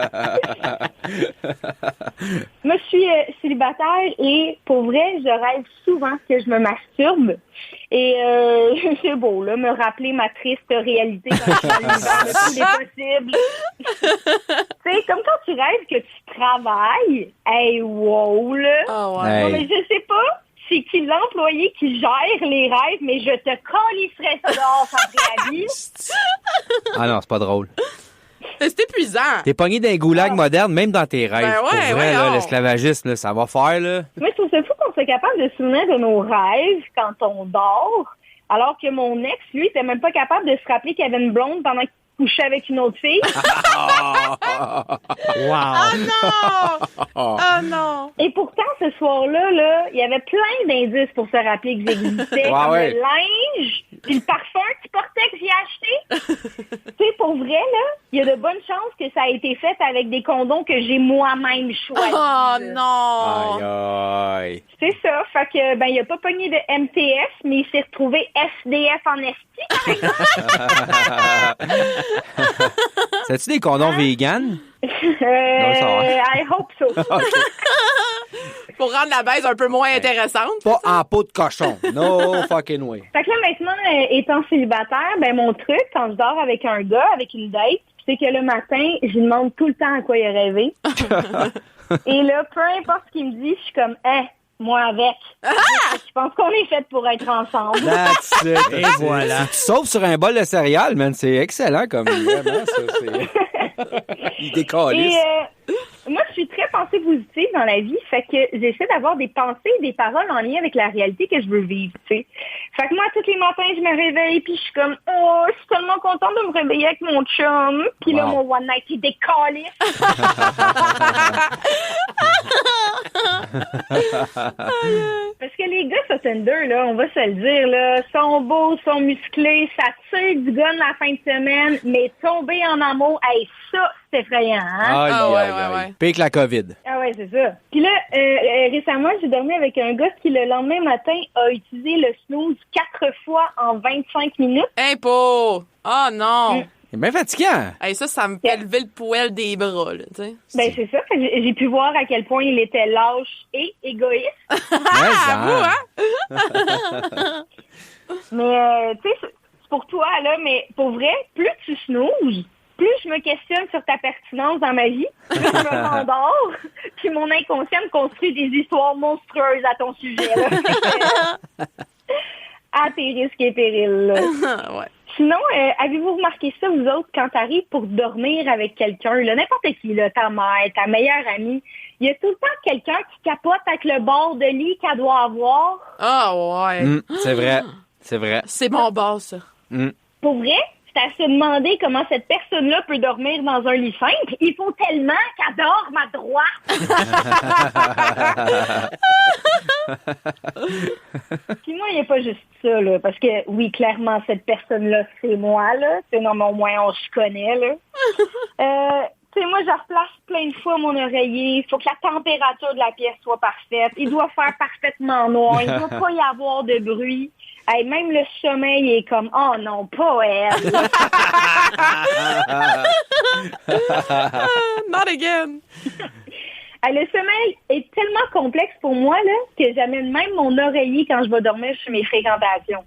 Moi, je suis célibataire et pour vrai, je rêve souvent que je me masturbe. Et c'est beau, là, me rappeler ma triste réalité dans le plus des possibles. Tu sais, comme quand tu rêves que tu travailles. Hey, wow, là. Oh, ouais. Hey. Non, mais je sais pas c'est qui l'employé qui gère les rêves, mais je te calisserais ça dehors sans préavis. Ah non, c'est pas drôle. C'est épuisant. T'es pogné d'un goulag moderne, même dans tes rêves. Ben ouais, Pour vrai, là, voyons. l'esclavagisme, là, ça va faire, là. Moi, je trouve ça fou qu'on soit capable de se souvenir de nos rêves quand on dort, alors que mon ex, lui, était même pas capable de se rappeler qu'il y avait une blonde pendant qu'il couchait avec une autre fille. Wow. Oh non! Oh non! Et pourtant, ce soir-là, là, il y avait plein d'indices pour se rappeler que j'existais, comme ouais. le linge, puis le parfum qu'il portait que j'ai acheté. Tu sais, pour vrai, là, il y a de bonnes chances que ça a été fait avec des condoms que j'ai moi-même choisis. Oh non! Aïe, aïe. C'est ça. Fait que, ben, il a pas pogné de MTS, mais il s'est retrouvé SDF en esti, par exemple. C'est-tu des condoms vegan? I hope so. Pour rendre la baise un peu moins intéressante. Pas en peau de cochon. No fucking way. Fait que là, maintenant, étant célibataire, ben, mon truc, quand je dors avec un gars, avec une date, c'est que le matin, je lui demande tout le temps à quoi il a rêvé. Et là, peu importe ce qu'il me dit, je suis comme, moi avec. Je pense qu'on est fait pour être ensemble. That's it. Et voilà. Sauf sur un bol de céréales, man. C'est excellent comme vraiment, ça. Il décalisse. Et moi, je suis très pensée positive dans la vie, fait que j'essaie d'avoir des pensées et des paroles en lien avec la réalité que je veux vivre, tu sais. Fait que moi, tous les matins, je me réveille, puis je suis comme, oh, je suis tellement contente de me réveiller avec mon chum. Puis là, mon one night, il décalisse. Parce que les gars sur Tinder, là, on va se le dire, là, sont beaux, sont musclés, ça tire du gun la fin de semaine, mais tomber en amour, hey, ça, c'est effrayant, hein? Aïe, ouais. Pire que la COVID. Ah ouais, c'est ça. Puis là, récemment, j'ai dormi avec un gars qui, le lendemain matin, a utilisé le snooze 4 fois en 25 minutes. Impo! Oh non! C'est bien fatigant. Hey, ça me fait lever le poil des bras, là, tu sais. Ben, c'est ça. J'ai pu voir à quel point il était lâche et égoïste. Vous, hein? Mais, tu sais, c'est pour toi, là, mais pour vrai, plus tu snoozes, plus je me questionne sur ta pertinence dans ma vie, plus je me rendors, puis mon inconscient me construit des histoires monstrueuses à ton sujet, là. À tes risques et périls, là. Ouais. Sinon, avez-vous remarqué ça, vous autres, quand t'arrives pour dormir avec quelqu'un, là, n'importe qui, là, ta mère, ta meilleure amie, il y a tout le temps quelqu'un qui capote avec le bord de lit qu'elle doit avoir. Ah ouais. C'est vrai. C'est vrai. C'est mon bas, ça. Pour vrai, c'est à se demander comment cette personne-là peut dormir dans un lit simple. Il faut tellement qu'elle dorme à droite. Puis moi, il n'y a pas juste ça, là. Parce que, oui, clairement, cette personne-là, c'est moi, là. C'est non, mais au moins, on se connaît, là. Tu sais, moi, je replace plein de fois mon oreiller. Il faut que la température de la pièce soit parfaite. Il doit faire parfaitement noir. Il ne doit pas y avoir de bruit. Hey, même le sommeil est comme, oh non, pas elle. Not again. Le sommeil est tellement complexe pour moi là que j'amène même mon oreiller quand je vais dormir sur mes fréquentations.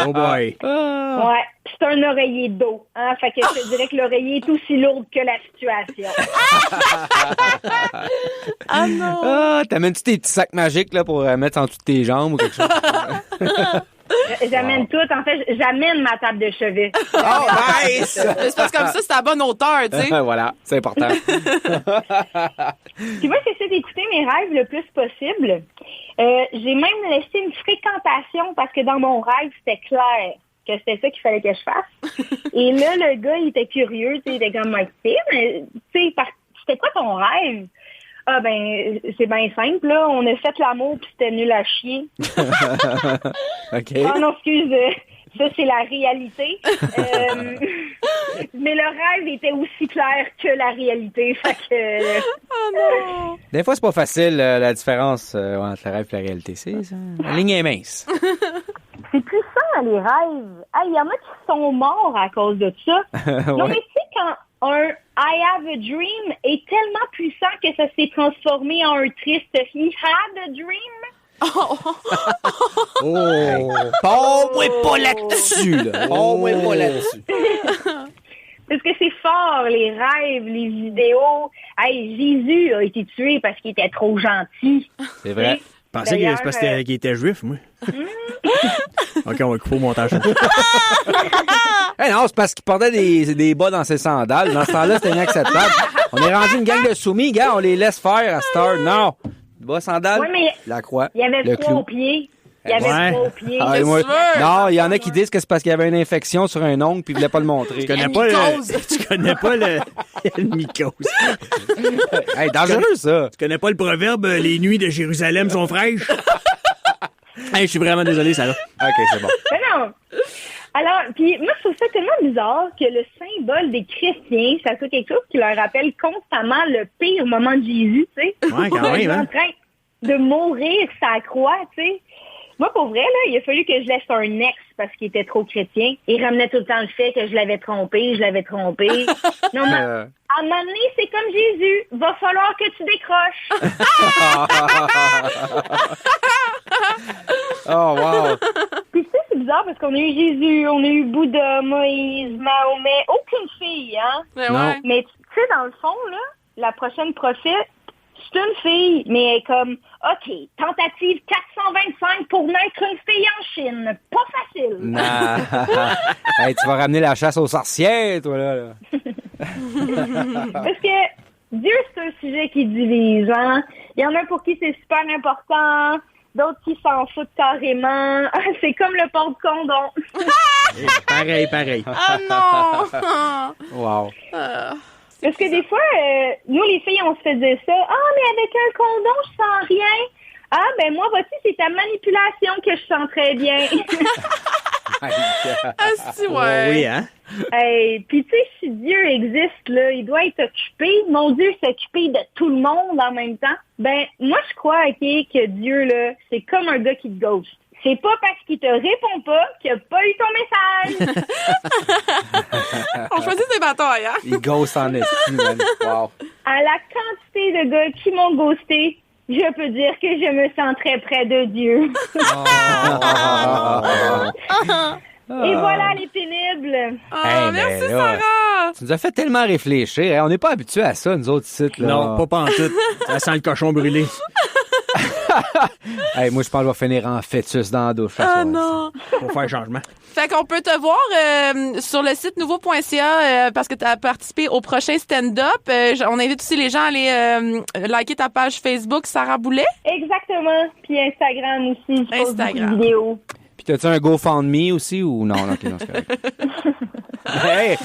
Oh boy. Ouais, c'est un oreiller d'eau. Hein? Fait que je te dirais que l'oreiller est aussi lourd que la situation. Ah non. Ah, t'amènes-tu tes petits sacs magiques là, pour mettre en dessous de tes jambes ou quelque chose? J'amène tout. En fait, j'amène ma table de chevet. Oh, nice! C'est parce que comme ça, c'est à bonne hauteur, tu sais. Voilà, c'est important. Puis moi, j'essaie d'écouter mes rêves le plus possible. J'ai même laissé une fréquentation parce que dans mon rêve, c'était clair que c'était ça qu'il fallait que je fasse. Et là, le gars, il était curieux. Il était comme, mais c'était quoi ton rêve? Ah ben, c'est bien simple, là. On a fait l'amour puis c'était nul à chier. OK. Ah non, excuse, ça c'est la réalité. Mais le rêve était aussi clair que la réalité. Fait que... Oh non! Des fois, c'est pas facile, la différence entre le rêve et la réalité. C'est ça. La ligne est mince. C'est puissant, les rêves. Il y en a qui sont morts à cause de ça. Non, Ouais. mais tu sais, quand un I have a dream est tellement puissant que ça s'est transformé en un triste He had a dream. Oh! Pas-moi pas là-dessus, là. Pas-moi pas là-dessus. Parce que c'est fort, les rêves, les vidéos. Hey, Jésus a été tué parce qu'il était trop gentil. C'est vrai. Je pensais que c'est parce qu'il était juif, moi. OK, on va couper au montage. Hey non, c'est parce qu'il portait des bas dans ses sandales. Dans ce temps-là, c'était inacceptable. On est rendu une gang de soumis, gars. On les laisse faire à Star. Non. Bas sandales, Oui, mais la croix, il y avait le 3 clou. pieds. Il y avait 3 pieds. Ah, Qu'est-ce moi- que tu veux? non, il y en a qui disent que c'est parce qu'il y avait une infection sur un ongle puis ils voulaient pas le montrer. Tu connais pas le mycose. Hey, dangereux, ça. Tu connais pas le proverbe « Les nuits de Jérusalem sont fraîches » Hey, je suis vraiment désolé, Sarah. OK, c'est bon. Mais non. Alors, puis moi, je trouve ça tellement bizarre que le symbole des chrétiens, ça soit quelque chose qui leur rappelle constamment le pire moment de Jésus, tu sais. Ouais, quand même, Il est hein. en train de mourir sa croix, tu sais. Moi, pour vrai, là, il a fallu que je laisse un ex parce qu'il était trop chrétien. Il ramenait tout le temps le fait que je l'avais trompé. Non, mais à un moment donné, c'est comme Jésus. Va falloir que tu décroches. Oh, wow. Puis tu sais, c'est bizarre parce qu'on a eu Jésus, on a eu Bouddha, Moïse, Mahomet, aucune fille, hein? Mais Non. ouais. Mais tu sais, dans le fond, là, la prochaine prophète, c'est une fille, mais elle est comme, OK, tentative 425 pour naître une fille en Chine. Pas facile. Nah. Hey, tu vas ramener la chasse aux sorcières, toi, là. Parce que Dieu, c'est un sujet qui divise, hein? Il y en a pour qui c'est super important, d'autres qui s'en foutent carrément. C'est comme le port de condom. Pareil. Ah non! Wow. Parce que des fois, nous, les filles, on se fait dire ça. Ah, mais avec un condom, je sens rien. Ah, ben moi, voici, c'est ta manipulation que je sens très bien. Ah, si, ouais. Oui, hein? Hey, puis tu sais, si Dieu existe, là, il doit être occupé. Mon Dieu s'occuper de tout le monde en même temps. Ben, moi, je crois, OK, que Dieu, là, c'est comme un gars qui te ghost. C'est pas parce qu'il te répond pas qu'il a pas eu ton message. On choisit ses batailles, hein? Il ghost en estime, man. Wow. À la quantité de gars qui m'ont ghosté, je peux dire que je me sens très près de Dieu. Et voilà les pénibles. Ah, Hey, merci, ben là, Sarah! Tu nous as fait tellement réfléchir. Hein? On n'est pas habitués à ça, nous autres, ici. Là. Non, pas pantoute. Ça sent le cochon brûlé. Hey, moi, je pense que je vais finir en fœtus dans la douche. Ah non! Pour faire changement. Fait qu'on peut te voir sur le site nouveau.ca parce que tu as participé au prochain stand-up. On invite aussi les gens à aller liker ta page Facebook, Sarah Boulet. Exactement. Puis Instagram aussi. Je pose beaucoup de vidéos. Puis t'as-tu un GoFundMe aussi ou non? Non, okay, non, c'est correct. Hey!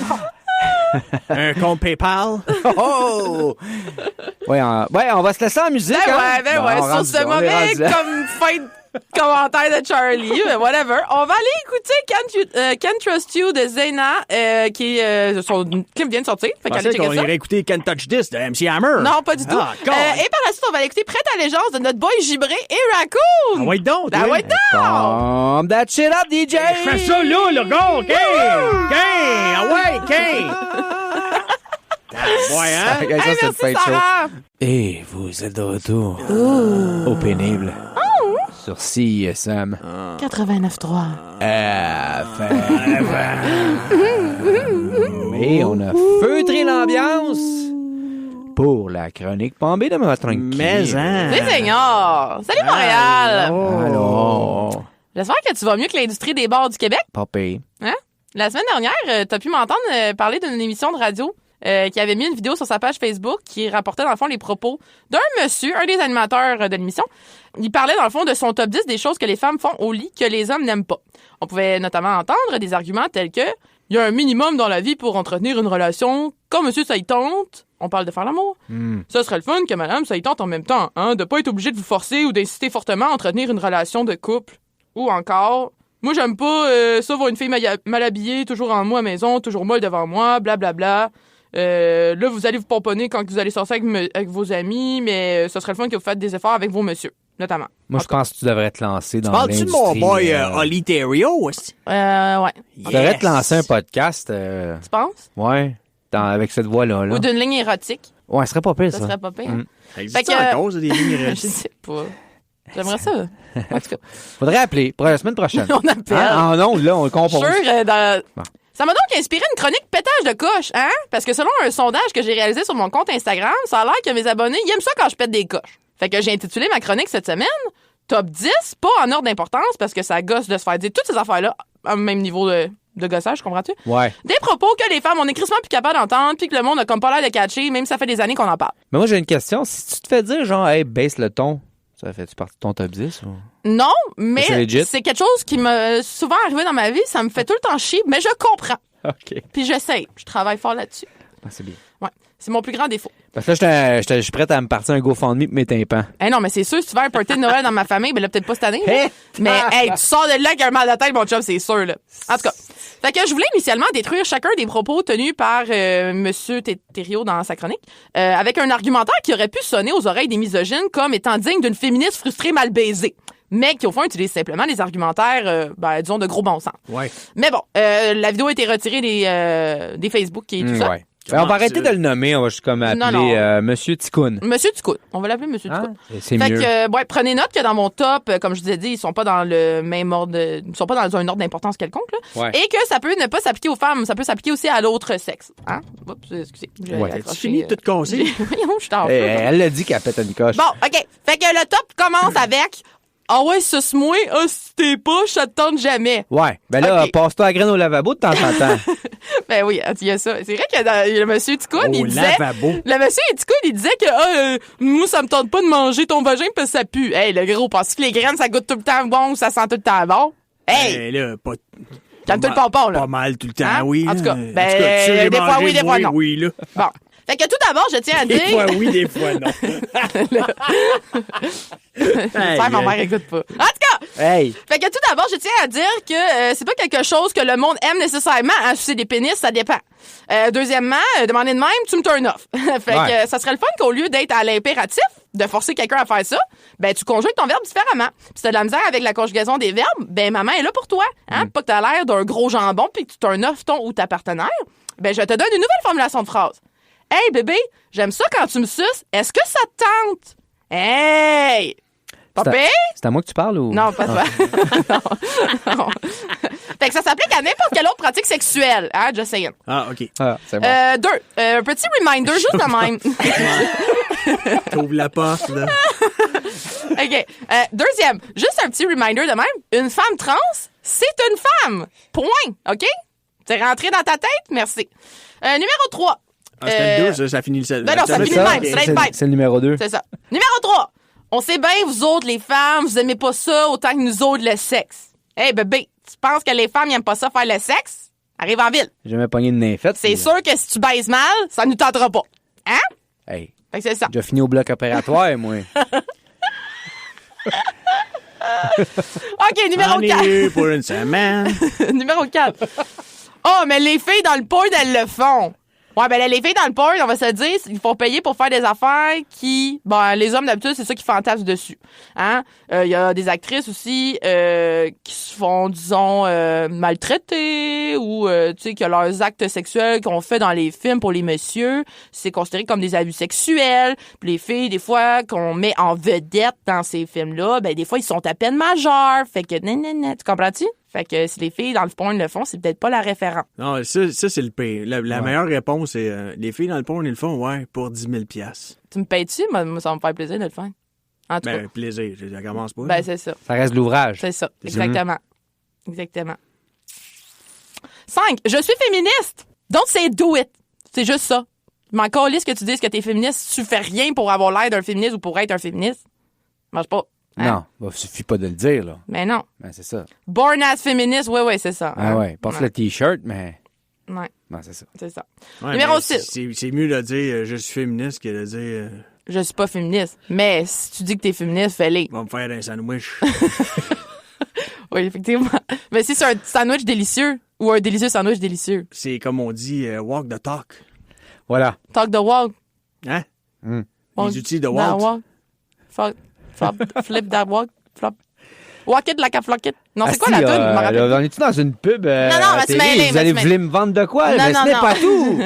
Un compte PayPal. Oh! Ouais, on va se laisser en musique. Sur ce mauvais comme fin de commentaire de Charlie, mais whatever. On va aller écouter Can't Trust You de Zena, qui son clip vient de sortir. Fait qu'allez checker ça. On irait écouter Can't Touch This de MC Hammer. Non, pas du tout. Et par la suite, on va aller écouter Prête allégeance de notre boy Gibré et Raccoon. Ah ouais donc. Ah ouais donc. Pump that shit up, DJ. Je fais ça là, go. Ouais, hein? Hey, merci, Sarah. Et vous êtes de retour au pénible. Sur CISM 89.3. Et on a feutré l'ambiance pour la chronique Pambé de ma tranquille. Mais oui, Seigneur. Salut, Montréal. Allô. J'espère que tu vas mieux que l'industrie des bars du Québec. Pas pire. Hein? La semaine dernière, t'as pu m'entendre parler d'une émission de radio qui avait mis une vidéo sur sa page Facebook qui rapportait dans le fond les propos d'un monsieur, un des animateurs de l'émission. Il parlait dans le fond de son top 10 des choses que les femmes font au lit que les hommes n'aiment pas. On pouvait notamment entendre des arguments tels que « Il y a un minimum dans la vie pour entretenir une relation. Quand monsieur ça y tente, on parle de faire l'amour. Ça serait le fun que madame ça y tente en même temps, hein, de pas être obligé de vous forcer ou d'inciter fortement à entretenir une relation de couple. » Ou encore « Moi j'aime pas ça voir une fille mal habillée, toujours en moi à la maison, toujours molle devant moi, blablabla. Là, vous allez vous pomponner quand vous allez sortir avec vos amis, mais ça serait le fun que vous faites des efforts avec vos messieurs, notamment. Moi, je pense que tu devrais te lancer dans l'industrie. Parles-tu de mon boy Oli Terrio aussi? Ouais. Tu devrais te lancer un podcast. Tu penses? Ouais, avec cette voix-là. Là. Ou d'une ligne érotique. Ouais, ce serait pas pire, ça. Ça serait pas pire. Ça existe à cause des lignes érotiques? Je sais pas. J'aimerais ça. En tout cas. Faudrait appeler pour la semaine prochaine. On appelle. Ah non, là, on compose. Ça m'a donc inspiré une chronique pétage de coche, hein? Parce que selon un sondage que j'ai réalisé sur mon compte Instagram, ça a l'air que mes abonnés, ils aiment ça quand je pète des coches. Fait que j'ai intitulé ma chronique cette semaine Top 10, pas en ordre d'importance, parce que ça gosse de se faire dire toutes ces affaires-là au même niveau de gossage, comprends-tu? Ouais. Des propos que les femmes, on est crissement plus capable d'entendre, puis que le monde a comme pas l'air de catcher, même si ça fait des années qu'on en parle. Mais moi, j'ai une question. Si tu te fais dire, genre, hey, baisse le ton, ça fait-tu partie de ton top 10 ou? Non, mais c'est quelque chose qui m'est souvent arrivé dans ma vie. Ça me fait tout le temps chier, mais je comprends. OK. Puis j'essaye. Je travaille fort là-dessus. Ah, c'est bien. Ouais. C'est mon plus grand défaut. Parce que là, je suis prête à me partir un GoFundMe pour mes tympans. Non, mais c'est sûr, si tu veux un party de Noël dans ma famille, ben là, peut-être pas cette année. Mais, tu sors de là avec un mal de tête, mon chum, c'est sûr, là. En tout cas. Fait que je voulais initialement détruire chacun des propos tenus par Monsieur Thériault dans sa chronique, avec un argumentaire qui aurait pu sonner aux oreilles des misogynes comme étant digne d'une féministe frustrée mal baisée. Mais qui, au fond, utilisent simplement des argumentaires, disons, de gros bon sens. Ouais. Mais bon, la vidéo a été retirée des Facebook et tout ça. Ouais. On va arrêter de le nommer, on va juste comme appeler Monsieur Ticoun. Monsieur Ticoun. On va l'appeler Monsieur Ticoun. C'est mieux. Fait que, prenez note que dans mon top, comme je vous ai dit, ils sont pas dans le même ordre, ils sont pas dans un ordre d'importance quelconque, là. Ouais. Et que ça peut ne pas s'appliquer aux femmes, ça peut s'appliquer aussi à l'autre sexe. Hein? Oups, excusez. Tu finis de te casser? Voyons, je t'en Elle l'a dit qu'elle pète une coche. Bon, OK. Fait que le top commence avec « Ah ouais, suce-moi, si t'es pas, je te tente jamais. » Ouais. Ben là, passe-toi la graine au lavabo de temps en temps. Ben oui, il y a ça. C'est vrai que le monsieur Ticoun, il disait... lavabo. Le monsieur Ticoun, il disait que moi, ça me tente pas de manger ton vagin parce que ça pue. Hey, le gros, parce que les graines, ça goûte tout le temps bon ou ça sent tout le temps bon. Hey! Là, pas... Calme-toi le pompon, là. Pas mal tout le temps, Hein? oui. En tout cas, des fois oui, des fois non. Oui, là. Bon. Fait que tout d'abord, je tiens à dire... Des fois oui, des fois non. J'espère que ma mère écoute pas. En tout cas! Hey! Fait que tout d'abord, je tiens à dire que c'est pas quelque chose que le monde aime nécessairement. Hein, sucer des pénis, ça dépend. Deuxièmement, demander de même, tu me turn off. Fait que ça serait le fun qu'au lieu d'être à l'impératif, de forcer quelqu'un à faire ça, ben tu conjugues ton verbe différemment. Puis si t'as de la misère avec la conjugaison des verbes, ben maman est là pour toi. Hein? Pas que t'as l'air d'un gros jambon puis que tu turn off ton ou ta partenaire. Ben je te donne une nouvelle formulation de phrase. Hey bébé, j'aime ça quand tu me suces. Est-ce que ça te tente? Hey! Papé? C'est à moi que tu parles ou? Non, pas toi. non. Fait que ça s'applique à n'importe quelle autre pratique sexuelle, hein, just saying. Ah, OK. Ah, c'est bon. Un petit reminder juste de même. T'ouvres la porte, là. OK. Deuxième, juste un petit reminder de même. Une femme trans, c'est une femme. Point. OK? C'est rentré dans ta tête? Merci. Numéro 3. Ah, c'était le 2, ça finit le 7. Ben non, ça finit le même. C'est le numéro 2. C'est ça. Numéro 3. On sait bien, vous autres, les femmes, vous aimez pas ça autant que nous autres, le sexe. Hey, bébé, tu penses que les femmes n'aiment pas ça faire le sexe? Arrive en ville. J'ai jamais pogné de nymphette. C'est sûr que si tu baises mal, ça nous tentera pas. Hein? Hey. Fait que c'est ça. J'ai fini au bloc opératoire, moi. OK, numéro 4. Pour une semaine. Numéro 4. Oh, mais les filles dans le porn, elles le font. Ouais, ben les filles dans le porn, on va se dire, ils font payer pour faire des affaires qui... Bon, les hommes, d'habitude, c'est ça qui fantasment dessus. Hein? Il y a des actrices aussi qui se font, disons, maltraiter ou, tu sais, que leurs actes sexuels qu'on fait dans les films pour les messieurs, c'est considéré comme des abus sexuels. Puis les filles, des fois, qu'on met en vedette dans ces films-là, ben des fois, ils sont à peine majeurs. Fait que, tu comprends-tu? Fait que si les filles dans le porn le font, c'est peut-être pas la référence. Non, ça c'est le pire. La meilleure réponse, c'est les filles dans le porn, ils le font, ouais, pour 10 000 $. Tu me payes-tu? Moi, ça va me faire plaisir de le faire. En tout cas. Plaisir. Ça commence pas. Ben, c'est ça. Ça reste l'ouvrage. C'est ça. Exactement. Exactement. 5. Je suis féministe. Don't say do it. C'est juste ça. Je m'en calisse que tu dises que t'es féministe. Tu fais rien pour avoir l'air d'un féministe ou pour être un féministe. Marche pas. Hein? Non, il suffit pas de le dire, là. Mais non. Ben, c'est ça. Born as féministe, oui, c'est ça. Ah ouais, porte le T-shirt, mais... Ouais. Non, c'est ça. C'est ça. Ouais, Numéro 6. C'est mieux de dire je suis féministe que de dire... Je suis pas féministe. Mais si tu dis que t'es féministe, fais-le. On va me faire un sandwich. Oui, effectivement. Mais si c'est un sandwich délicieux ou un délicieux sandwich délicieux. C'est comme on dit, walk the talk. Voilà. Talk the walk. Hein? Walk Les outils de Walt. Flip that walk. Flop. Walk it like a flock it. Non, c'est quoi la toune? On est-tu dans une pub? Non, mais tu m'as vous allez vouloir me vendre de quoi? Non, mais ce n'est pas tout.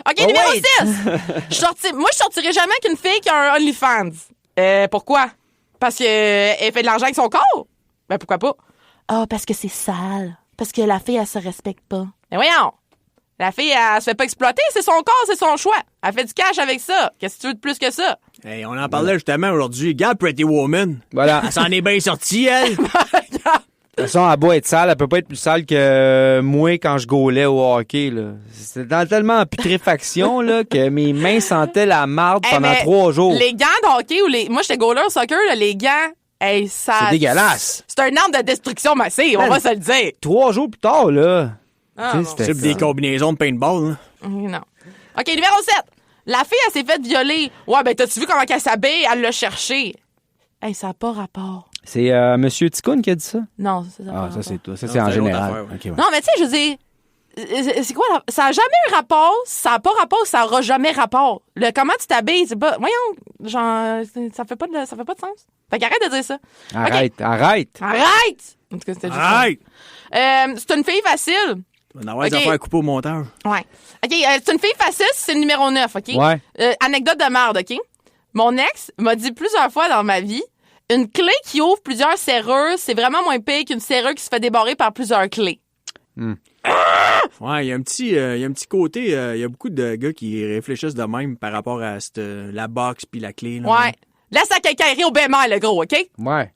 OK, numéro 6. Moi, je sortirai jamais qu'une fille qui a un OnlyFans. Pourquoi? Parce qu'elle fait de l'argent avec son corps? Ben, pourquoi pas? Ah, parce que c'est sale. Parce que la fille, elle se respecte pas. Mais voyons! La fille, elle se fait pas exploiter, c'est son corps, c'est son choix. Elle fait du cash avec ça. Qu'est-ce que tu veux de plus que ça? Hey, on en parlait justement aujourd'hui. Regarde Pretty Woman. Voilà. Elle s'en est bien sortie, elle. De toute façon, elle doit être sale. Elle peut pas être plus sale que moi quand je gaulais au hockey, là. C'était tellement en putréfaction, là, que mes mains sentaient la marde pendant 3 jours. Les gants de hockey moi, j'étais goaler au soccer, là, les gants, ça... C'est dégueulasse. C'est un arme de destruction massive, on va se le dire. 3 jours plus tard, là. C'est des combinaisons de paintball, là. Non. OK, numéro 7. La fille, elle s'est faite violer. Ouais, ben, t'as-tu vu comment elle s'habille? Elle l'a cherché. Hey, ça n'a pas rapport. C'est Monsieur Ticoun qui a dit ça? Non, ça n'a pas rapport. Ça, c'est toi. Ça, c'est en général. Affaire, ouais. Okay, ouais. Non, mais tu sais, je veux dire, c'est quoi? Ça n'a jamais eu rapport, ça n'a pas rapport, ça n'aura jamais rapport. Comment tu t'habilles, c'est pas... Voyons, genre, ça fait pas de sens. Fait qu'arrête de dire ça. Arrête. En tout cas, c'était juste Arrête! c'est une fille facile. On va avoir des affaires à couper au montage. Ouais. OK, c'est une fille facile, c'est le numéro 9, OK? Ouais. Anecdote de merde, OK? Mon ex m'a dit plusieurs fois dans ma vie, une clé qui ouvre plusieurs serrures, c'est vraiment moins pire qu'une serrure qui se fait débarrer par plusieurs clés. Ouais, il y a un petit côté, il y a beaucoup de gars qui réfléchissent de même par rapport à la box puis la clé. Là, Ouais. Laisse la quincaillerie au bémol, le gros, OK? Ouais.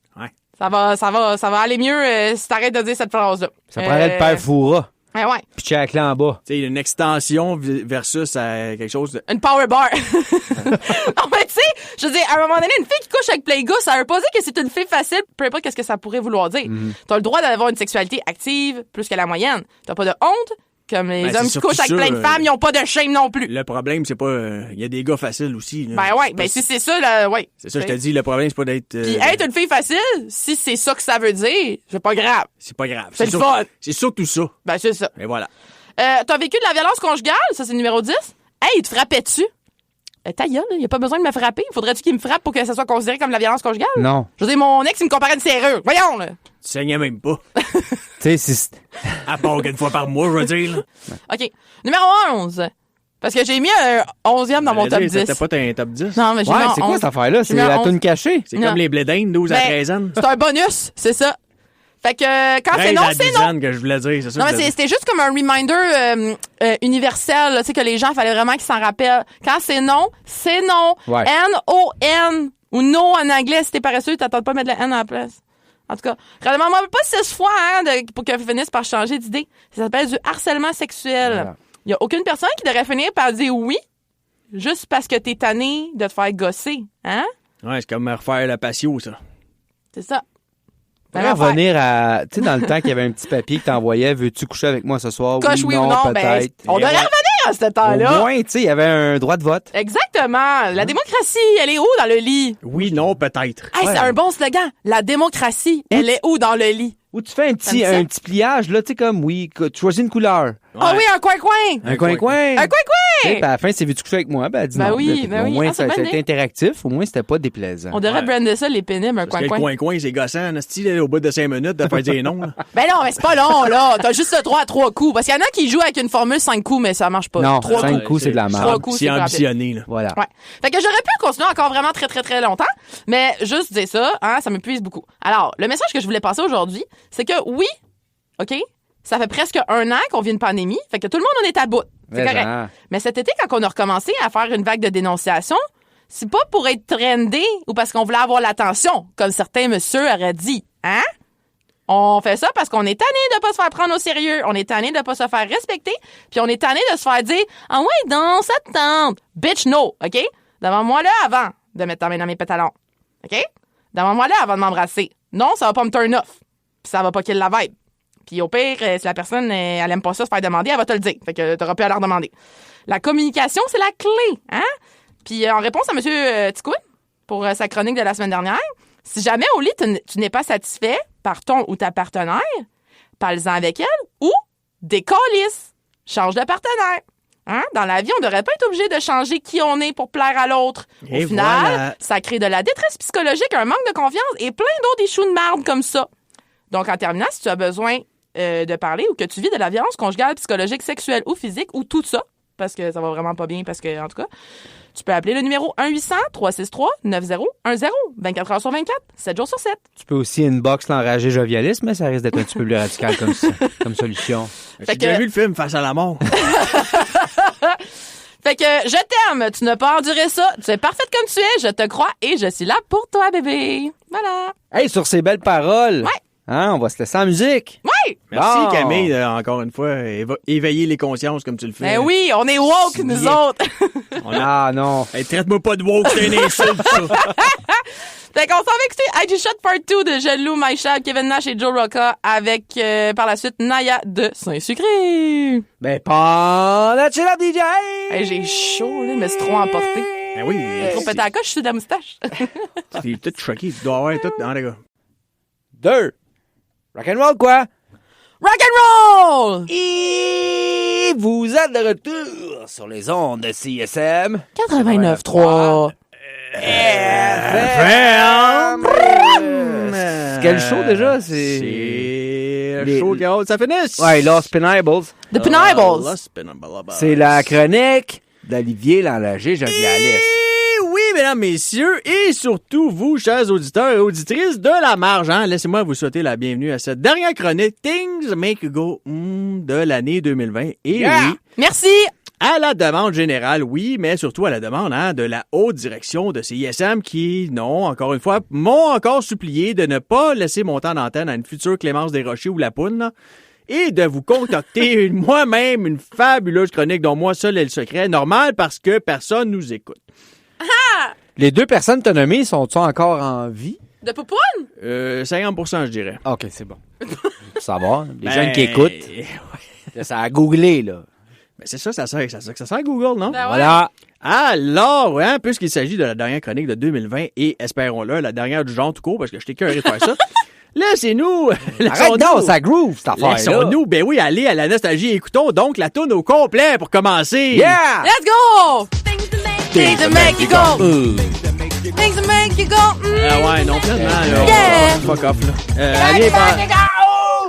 Ça va aller mieux si t'arrêtes de dire cette phrase-là. Ça prendrait le père Foura. Ouais. Pitcher la clé en bas. Tu sais, une extension versus quelque chose de... Une power bar. Non, mais tu sais, je veux dire, à un moment donné, une fille qui couche avec Playgo, ça veut pas dire que c'est une fille facile, peu importe qu'est-ce que ça pourrait vouloir dire. T'as le droit d'avoir une sexualité active plus que la moyenne. T'as pas de honte, comme les hommes qui couchent avec plein de femmes, ils ont pas de shame non plus. Le problème, c'est pas... Il y a des gars faciles aussi. Là. Ben ouais, ben si c'est ça, là, ouais. C'est ça, je te dis, le problème, c'est pas d'être... Puis être une fille facile, si c'est ça que ça veut dire, c'est pas grave. C'est pas grave. C'est le fun. C'est surtout ça. Ben c'est ça. Et voilà. T'as vécu de la violence conjugale, ça c'est le numéro 10. Hey, il te frappait-tu? Ta gueule, il n'y a pas besoin de me frapper. Faudrait-tu qu'il me frappe pour que ça soit considéré comme de la violence conjugale? Non. Je veux dire, mon ex, il me comparait à une serrure. Voyons, là. Tu saignais même pas. Tu sais, À part qu'une fois par mois, je veux dire. Là. OK. Numéro 11. Parce que j'ai mis un 11e dans mon top 10. C'était pas un top 10? Non, mais j'ai mis ouais, un c'est quoi 11. cette affaire-là? C'est mis un la 11. toune cachée? C'est Non. comme les blédins, 12 à 13 ans. C'est un bonus, c'est ça. Fait que quand c'est 13 non, à c'est 10 non. ans que je voulais dire, c'est ça. Non, que je mais voulais c'était juste comme un reminder universel, tu sais, que les gens, fallait vraiment qu'ils s'en rappellent. Quand c'est non, c'est non. Ouais. N-O-N. Ou no en anglais, si t'es paresseux, t'attends pas de mettre le N à la place. En tout cas, redemande-moi pas 6 fois pour qu'elle finisse par changer d'idée. Ça s'appelle du harcèlement sexuel. Voilà. Il y a aucune personne qui devrait finir par dire oui juste parce que t'es tanné de te faire gosser. Hein? dire. Ouais, c'est comme refaire la patio, ça. C'est ça. On va revenir à... Tu sais, dans le temps qu'il y avait un petit papier que t'envoyais, veux-tu coucher avec moi ce soir? Coche oui ou non, ben, peut-être. on devrait revenir à ce temps-là. Au moins, tu sais, il y avait un droit de vote. Exactement. La démocratie, elle est où dans le lit? Oui, non, peut-être. Hey, c'est un bon slogan. La démocratie, elle est où dans le lit? Ou tu fais un petit pliage, là, tu sais, comme, oui, tu choisis une couleur. Ah oui, un coin-coin. Un coin-coin. Un coin-coin. À la fin, c'est vu-tu coucher avec moi? Ben, elle dit non. Au moins, c'était interactif. Au moins, c'était pas déplaisant. On devrait brander ça, les pénibles, un coin-coin. Le coin-coin, c'est gossant, au bout de 5 minutes, de faire dire non. Ben non, mais c'est pas long, là. T'as juste le droit à 3 coups. Parce qu'il y en a qui jouent avec une formule 5 coups, mais ça marche pas. Non, 5 coups, c'est de la merde. 3 coups, c'est ambitionné, là. Voilà. Ouais. Fait que j'aurais pu continuer encore vraiment très, très, très longtemps, mais juste dire ça, hein, ça m'épuise beaucoup. Alors, le message que je voulais passer aujourd'hui, c'est que oui, OK? Ça fait presque 1 an qu'on vit une pandémie, fait que tout le monde en est à bout. C'est correct. Mais cet été, quand on a recommencé à faire une vague de dénonciation, c'est pas pour être trendé ou parce qu'on voulait avoir l'attention, comme certains messieurs auraient dit. Hein? On fait ça parce qu'on est tanné de pas se faire prendre au sérieux, on est tanné de pas se faire respecter, puis on est tanné de se faire dire « Ah ouais, donc, ça te tente! » Bitch, no, OK? Devant-moi là avant de mettre ta main dans mes pétalons. OK? Devant-moi là avant de m'embrasser. Non, ça va pas me turn off. Puis ça va pas kill la vibe. Puis au pire, si la personne, elle aime pas ça se faire demander, elle va te le dire. Fait que t'auras plus à leur demander. La communication, c'est la clé, hein? Puis en réponse à M. Ticoun, pour sa chronique de la semaine dernière, si jamais au lit, tu n'es pas satisfait par ton ou ta partenaire, parle-en avec elle ou décalisse. Change de partenaire. Hein? Dans la vie, on ne devrait pas être obligé de changer qui on est pour plaire à l'autre. Au final, ça crée de la détresse psychologique, un manque de confiance et plein d'autres échous de marde comme ça. Donc, en terminant, si tu as besoin de parler ou que tu vis de la violence conjugale, psychologique, sexuelle ou physique ou tout ça, parce que ça va vraiment pas bien, parce que, en tout cas, tu peux appeler le numéro 1-800-363-9010, 24 heures sur 24, 7 jours sur 7. Tu peux aussi inbox l'enragé jovialisme, mais ça risque d'être un petit peu plus radical comme solution. J'ai déjà vu le film Face à la mort. Fait que je t'aime, tu n'as pas enduré ça, tu es parfaite comme tu es, je te crois et je suis là pour toi, bébé. Voilà. Hey, sur ces belles paroles. Ouais. Hein, on va se laisser en musique. Oui! Merci, Camille, encore une fois, éveiller les consciences comme tu le fais. Ben oui, on est woke, nous autres. Ah non. Hey, traite-moi pas de woke, c'est une insulte, ça. Fait qu'on s'en va écouter IG Shot Part 2 de Jelou, Maïcha, Kevin Nash et Joe Rocca avec, par la suite, Naya de Saint-Sucré. Ben, pas la chill DJ! Hey, j'ai chaud, là, mais c'est trop emporté. Ben oui. Trop pété à la coche, je suis de la moustache. T'es tout choqué, tu dois avoir tout dans les gars. 2. Rock'n'roll, quoi? Rock'n'roll! Et vous êtes de retour sur les ondes de CISM 89.3. Quel show déjà? C'est le show qui a hâte, ça finisse. Ouais, Lost Penables. The Penables. Lost Penables. C'est la chronique d'Olivier Lanlager Jovialiste. Oui, mesdames, messieurs, et surtout vous, chers auditeurs et auditrices de La Marge, hein, laissez-moi vous souhaiter la bienvenue à cette dernière chronique Things Make You Go de l'année 2020. Et oui, merci! À la demande générale, oui, mais surtout à la demande de la haute direction de CISM qui, non, encore une fois, m'ont encore supplié de ne pas laisser mon temps d'antenne à une future Clémence Desrochers ou La Poune, là, et de vous concocter moi-même une fabuleuse chronique dont moi seul est le secret, normal parce que personne nous écoute. Les 2 personnes que tu as nommées sont-ils encore en vie? De Poupoune? 50%, je dirais. OK, c'est bon. Faut savoir, les jeunes qui écoutent. Ouais. Ça a googlé, là. Ben c'est ça sert à Google, non? Ben ouais. Voilà. Alors, hein, puisqu'il s'agit de la dernière chronique de 2020 et, espérons-le, la dernière du genre tout court, parce que je t'ai cœuré de faire ça. Laissez-nous. Arrête donc, ça groove, cette affaire-là. Laissons-nous, ben oui, aller à la nostalgie et écoutons donc la toune au complet pour commencer. Yeah! Let's go! Things to make you go. Things to make you go. Ah ouais, non, pleinement, là. Yeah. Fuck off, là.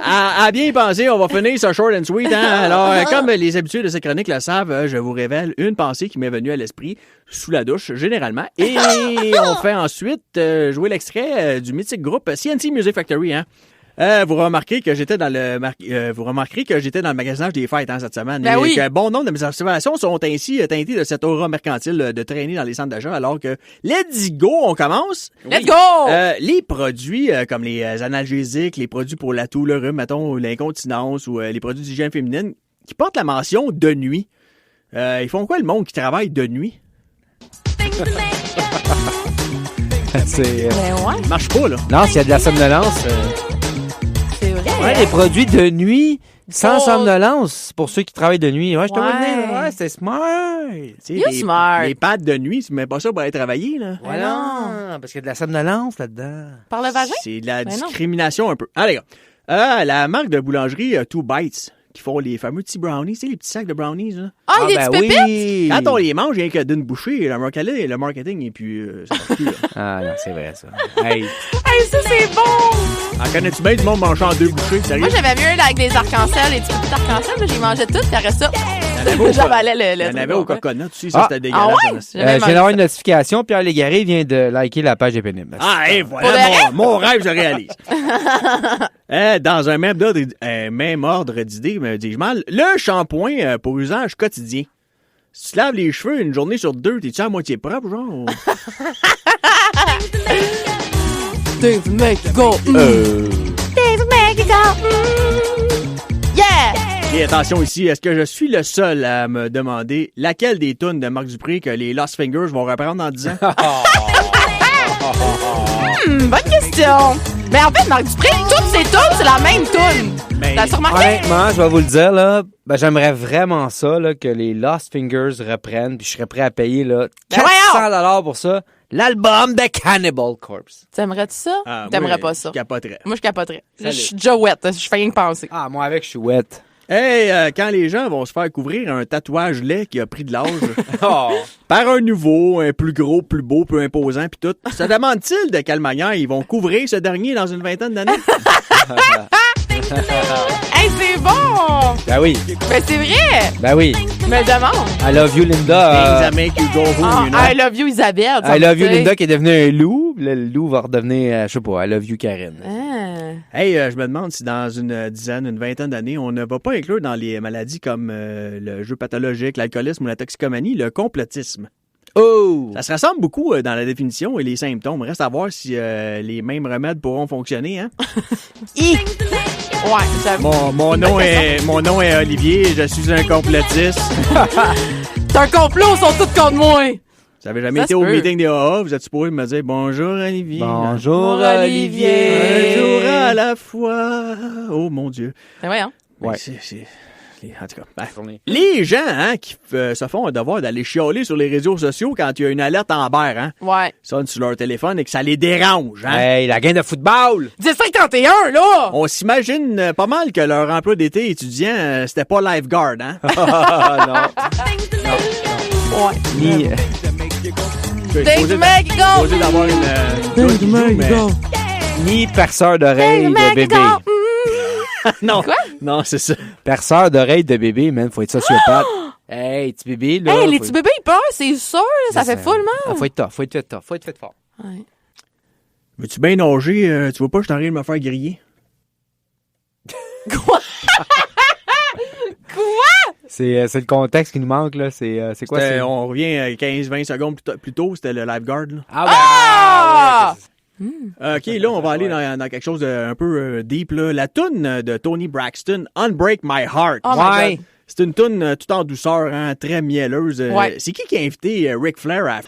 À bien y penser, on va finir ce short and sweet. Hein? Alors, comme les habitués de cette chronique le savent, je vous révèle une pensée qui m'est venue à l'esprit sous la douche, généralement. Et on fait ensuite jouer l'extrait du mythique groupe CNC Music Factory. Hein? Vous remarquerez que j'étais dans le magasinage des fêtes cette semaine. Ben oui. Que bon nombre de mes observations sont ainsi teintées de cette aura mercantile de traîner dans les centres d'achat, alors que let's go, on commence. Let's go! Les produits comme les analgésiques, les produits pour la toux, le rhume, mettons, l'incontinence ou les produits d'hygiène féminine qui portent la mention de nuit. Ils font quoi le monde qui travaille de nuit? C'est marche pas, là. Non, s'il y a de la somnolence. C'est vrai. Ouais, les produits de nuit, Sans somnolence, pour ceux qui travaillent de nuit. Ouais, je te vois Ouais. venir. Ouais, c'est smart. You smart. Les pattes de nuit, tu mets pas ça pour aller travailler, là. Voilà. Parce qu'il y a de la somnolence là-dedans. Par le vagin? C'est de la Ben non. discrimination un peu. Ah, les gars. La marque de boulangerie Two Bites, qui font les fameux petits brownies, tu sais, les petits sacs de brownies, là. Ah, il y a des petites pépites? Quand on les mange, rien que d'une bouchée, le marketing, et puis ça marche plus, là. Ah non, c'est vrai, ça. Hey. Hey, ça, c'est bon! En connais-tu bien du monde mangeant en 2 bouchées, sérieux? Moi, j'avais vu un avec des arcs-en-ciel, des petits pépites arcs-en-ciel, mais j'ai mangé tout, puis après ça, j'avalais le Il y en avait au coconut aussi, Ah. ça, c'était dégueulasse. Ah ouais? ça. Je viens d'avoir une notification. Pierre Légaré vient de liker la page des pénibles. Ah, et Pour voilà, le mon rêve se réalise. Dans un même ordre d'idées, me dis-je mal, le shampoing pour usage quotidien. Si tu laves les cheveux une journée sur 2, t'es-tu à moitié propre, genre? ou- Dave, make it go! Dave, make it go! Yeah! Et attention ici, est-ce que je suis le seul à me demander laquelle des tunes de Marc Dupré que les Lost Fingers vont reprendre dans 10 ans? Bonne question! Mais en fait, Marc Dupré, toutes ses tunes, c'est la même tune! Ben, T'as remarqué? Honnêtement, je vais vous le dire, là, ben, j'aimerais vraiment ça, là, que les Lost Fingers reprennent, puis je serais prêt à payer là, Ben 400$ pour ça. L'album de Cannibal Corpse. T'aimerais-tu ça? Ah, T'aimerais moi, pas ça? Je capoterais. Moi, je capoterais. Je Salut. suis déjà wet, je fais rien que penser. Ah, moi avec, je suis wet. Hey, quand les gens vont se faire couvrir un tatouage laid qui a pris de l'âge Oh. par un nouveau, un plus gros, plus beau, plus imposant, puis tout, se demande-t-il de quelle manière ils vont couvrir ce dernier dans une vingtaine d'années? Hey, c'est bon! Ben oui, Mais c'est vrai! ben oui. Je me le demande. I love you, Linda. Things that make you go home, Ah, you know? I love you, Isabelle. ça I love me you, dit. Linda, qui est devenue un loup. Le loup va redevenir, je sais pas, I love you, Karine. Ah. Hey, je me demande si dans une dizaine, une vingtaine d'années, on ne va pas inclure dans les maladies comme le jeu pathologique, l'alcoolisme ou la toxicomanie, le complotisme. Oh! Ça se ressemble beaucoup dans la définition et les symptômes. Reste à voir si les mêmes remèdes pourront fonctionner, hein? Ouais, j'avoue. Mon nom est Olivier, je suis un complotiste. C'est un complot, ils sont tous contre moi. Vous avez jamais Ça été se au peut. meeting des AA, vous êtes supposé me dire bonjour Olivier. Bonjour, Bonjour, Olivier. Olivier. Un jour à la fois. Oh mon Dieu. Ben ouais, hein? Ben, Ouais. en tout cas, ben, les gens qui se font un devoir d'aller chialer sur les réseaux sociaux quand il y a une alerte Amber, hein, Ouais. sonnent sur leur téléphone et que ça les dérange. Hein. Hey, la game de football! 10-51, là! On s'imagine pas mal que leur emploi d'été étudiant, c'était pas lifeguard. Hein. Ouais. Ni, Dave, make it go! Supposé d'avoir ni perceur d'oreille Dave, de make it bébé. go! Non, Quoi? non, c'est ça. Perceur d'oreille de bébé, man, faut être sociopathe. Hey, petit bébé, là. Hey, les faut- petits bébés, ils pleurent, c'est sûr, là, ça fait full Ah, mal. faut être tough, faut être tough, faut être fait fort. Ouais. Veux-tu bien nager? Tu vois pas, je suis en train de me faire griller. Quoi? C'est le contexte qui nous manque, là. C'est quoi? C'était- C'est... on revient 15-20 secondes plus tôt, c'était le lifeguard. Là. Ah! OK, là, on va aller dans quelque chose d'un peu deep. Là. La toune de Tony Braxton, Unbreak My Heart. Oh my Ouais. God. C'est une toune tout en douceur, hein, très mielleuse. Ouais. C'est qui a invité Ric Flair à...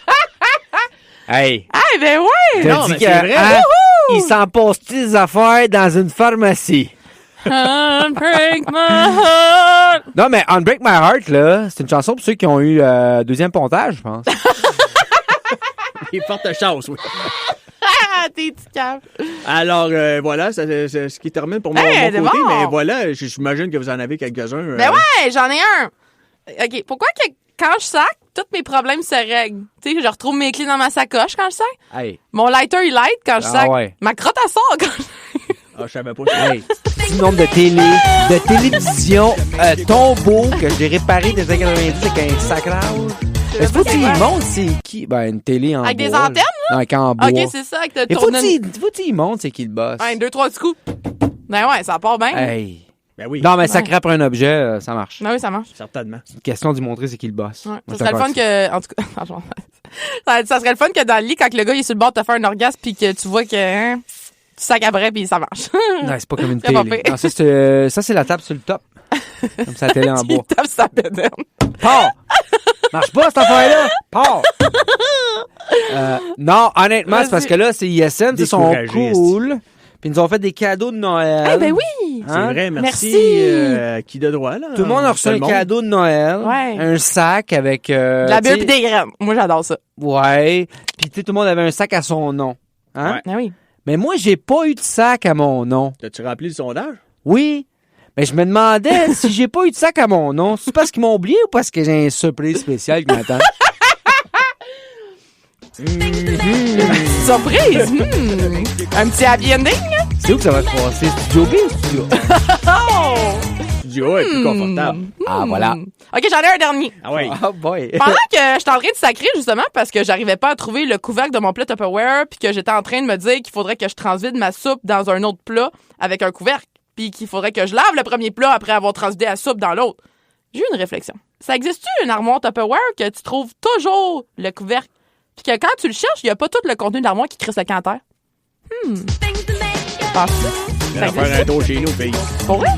Hey! Hey, ben ouais! T'as non, dit mais que, c'est vrai. hein, il s'en passe des affaires dans une pharmacie. Unbreak my heart! Non, mais Unbreak My Heart, là, c'est une chanson pour ceux qui ont eu deuxième pontage, je pense. Il forte chance, oui. Ah, t'es petit cap. Alors, voilà, c'est ce qui termine pour mon Hey, côté. c'est bon. Mais voilà, j'imagine que vous en avez quelques-uns. Ben ouais, j'en ai un. OK, pourquoi que quand je sac, tous mes problèmes se règlent? Tu sais, je retrouve mes clés dans ma sacoche quand je sac. Hey! Mon lighter, il light quand je Ah sac. ouais. Ma crotte, elle sort quand je Ah, je savais pas ça. Hey! Petit nombre de télévision tombeau que j'ai réparé des années 90 avec un sacrage. Est-ce que tu y montres c'est qui? Ben, une télé en Avec bois. des antennes, là? Non, avec en bois. OK, c'est ça, avec le Et faut tourne. tu y montres c'est qui le boss. 1, 2, 3 du coup. Ben ouais, ça part bien. Hey! Ben oui, Non, mais ça crappe un objet, ça marche. Ben oui, ça marche. certainement. C'est une question d'y montrer c'est qui le boss. Ouais. Moi, Ça je serait le fun suis d'accord que. En tout cas, franchement. Ça serait le fun que dans le lit, quand le gars il est sur le bord de te faire un orgasme, puis que tu vois que. Hein, tu sacs après, puis ça marche. Non, c'est pas comme une C'est pas télé. pire. Non, ça, c'est la table sur le top. Comme ça, la télé en bois. Il tape sa bédaine. Pars! Marche pas, cette affaire-là! Pars! Non, honnêtement, c'est parce que là, c'est ISN, ils sont Découragiste. cool. Puis ils nous ont fait des cadeaux de Noël. Eh ben oui! C'est vrai, merci. Qui de droit, là? Tout le monde a reçu un cadeau de Noël. Ouais. Un sac avec... de la bière et des graines. Moi, j'adore ça. Ouais. Puis tout le monde avait un sac à son nom. Hein? Ouais. Ah oui. Mais moi, j'ai pas eu de sac à mon nom. T'as-tu rempli le sondage? Oui. Mais je me demandais si j'ai pas eu de sac à mon nom, c'est parce qu'ils m'ont oublié ou parce que j'ai un surprise spécial qui m'attend? Surprise! Un petit happy ending? C'est où que ça va se passer? Studio B ou Studio A? Studio est plus confortable. Ah, voilà. OK, j'en ai un dernier. Ah ouais. Oh boy. Pendant que j'étais en train de sacrer, justement, parce que j'arrivais pas à trouver le couvercle de mon plat Tupperware, puis que j'étais en train de me dire qu'il faudrait que je transvide ma soupe dans un autre plat avec un couvercle, puis qu'il faudrait que je lave le premier plat après avoir transvidé la soupe dans l'autre. J'ai eu une réflexion. Ça existe-tu une armoire Tupperware que tu trouves toujours le couvercle, puis que quand tu le cherches, il n'y a pas tout le contenu de l'armoire qui crisse le camp à terre? Penses-tu? On va faire un tour chez nous, pays. Pour vrai?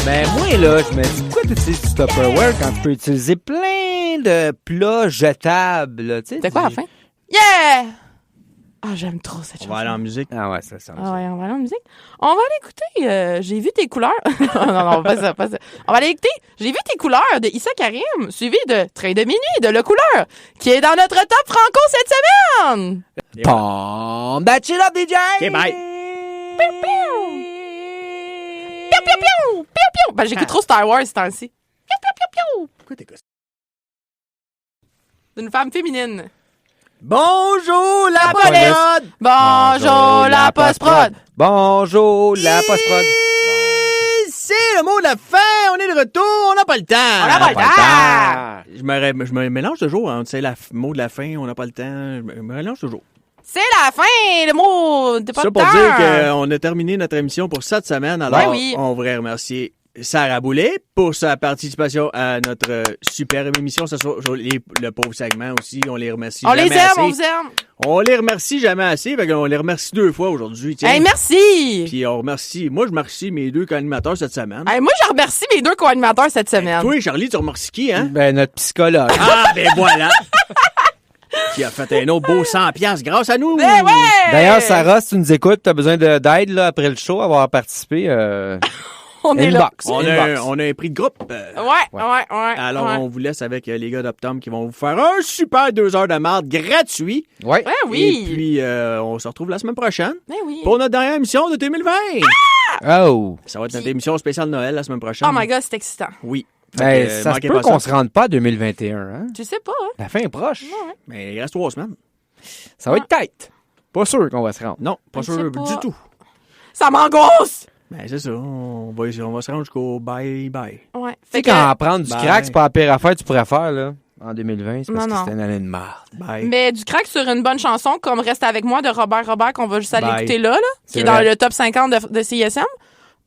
Ben moi, là, je me dis, pourquoi tu utilises du Tupperware quand tu peux utiliser plein de plats jetables, là, tu sais? C'est quoi à la fin? Yeah! Ah, j'aime trop cette chanson. On va aller en musique. Ah ouais, ça Ah ouais, on va aller en musique. On va aller écouter J'ai vu tes couleurs. non, pas ça. On va aller écouter J'ai vu tes couleurs de Issa Karim, suivi de Train de minuit de Le Couleur, qui est dans notre top franco cette semaine. Pom, batch it up, DJ! OK, bye. Piou, piou. Piou, piou, piou. Piou, piou. Ben, j'écoute trop Star Wars ce temps-ci. Piou, piou, piou, piou. Pourquoi t'écoutes? D'une femme féminine. Bonjour, la police. poste-prod! Bonjour, la post-prod. Bonjour, la post-prod. C'est le mot de la fin. On est de retour. On n'a pas le temps. On n'a pas le temps. Je me mélange toujours entre le mot de la fin, on n'a pas le temps. Je me mélange toujours. C'est la fin, le mot de pas Ça de pour temps. dire qu'on a terminé notre émission pour cette semaine. Alors, oui. on voudrait remercier Sarah Boulet pour sa participation à notre superbe émission. Ce soir, le pauvre segment aussi, on les remercie On jamais les aime, assez. on vous aime. On les remercie jamais assez, fait qu'on les remercie 2 fois aujourd'hui. Tiens. Hey, merci. Puis on remercie, moi je remercie mes 2 co-animateurs cette semaine. Hey, moi, je remercie mes 2 co-animateurs cette semaine. Toi, Charlie, tu remercies qui, hein? Ben, notre psychologue. Ah, ben voilà! Qui a fait un autre beau 100$ grâce à nous! Ben ouais! D'ailleurs, Sarah, si tu nous écoutes, tu as besoin d'aide là, après le show, avoir participé. On est là. Inbox. On a un prix de groupe. Ouais. Alors, on vous laisse avec les gars d'Optum qui vont vous faire un super 2 heures de marde gratuit. Ouais. Ouais, oui. Et puis, on se retrouve la semaine prochaine Ben oui. pour notre dernière émission de 2020. Oh. Ça va être notre émission spéciale Noël la semaine prochaine. Oh my God, c'est excitant. Oui. Ben, Fait que, ça se manquez peut pas qu'on se rende pas à 2021. Hein? Tu sais pas, hein? La fin est proche. Mais il reste 3 semaines. Ça va être tight. Pas sûr qu'on va se rendre. Non, pas Je sûr sais pas. du tout. Ça m'angoisse! Ben, c'est ça. On va se rendre jusqu'au bye-bye. Ouais. Tu sais, Fait que, quand prendre du Bye. crack, c'est pas la pire affaire que tu pourrais faire, là, en 2020. C'est parce Non, que non. c'était une année de marde. Bye. mais du crack sur une bonne chanson, comme Reste avec moi de Robert, qu'on va juste aller Bye. écouter là, qui C'est est dans vrai. le top 50 de CISM,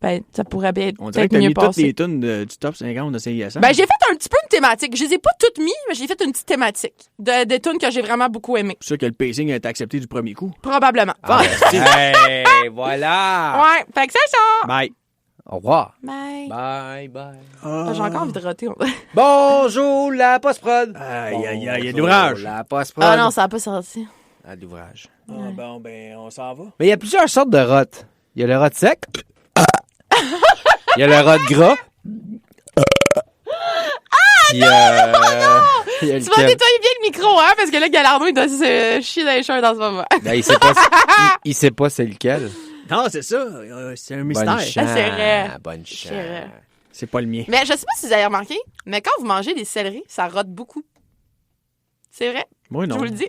ben, ça pourrait bien On dirait être que t'as mieux mis toutes passé. les tunes du top 50 de CISM. Ben, j'ai fait un petit peu une thématique. Je les ai pas toutes mis, mais j'ai fait une petite thématique des tunes que j'ai vraiment beaucoup aimées. C'est sûr que le pacing a été accepté du premier coup. Probablement. Hey, voilà. Ouais, fait que c'est ça. Bye. Au revoir. Bye. Bye, bye. J'ai encore envie de roter. Bonjour, la post-prod. Aïe, aïe, aïe, il y a de l'ouvrage. La post-prod. Ah non, ça a pas sorti. Ah, de l'ouvrage. Ah, bon, ben, on s'en va. Mais il y a plusieurs sortes de rot. Il y a le rot sec. Il y a le rot gras. Il y a Tu vas lequel? nettoyer bien le micro, hein, parce que là, Galardo, il doit se chier dans les shirts en ce moment. Ben, il sait pas c'est lequel. Non, c'est ça. C'est un mystère. Bonne Ah, c'est vrai. chance. Bonne C'est vrai. chance. C'est pas le mien. Mais je sais pas si vous avez remarqué, mais quand vous mangez des céleris, ça rote beaucoup. C'est vrai? Moi, non. Je vous le dis.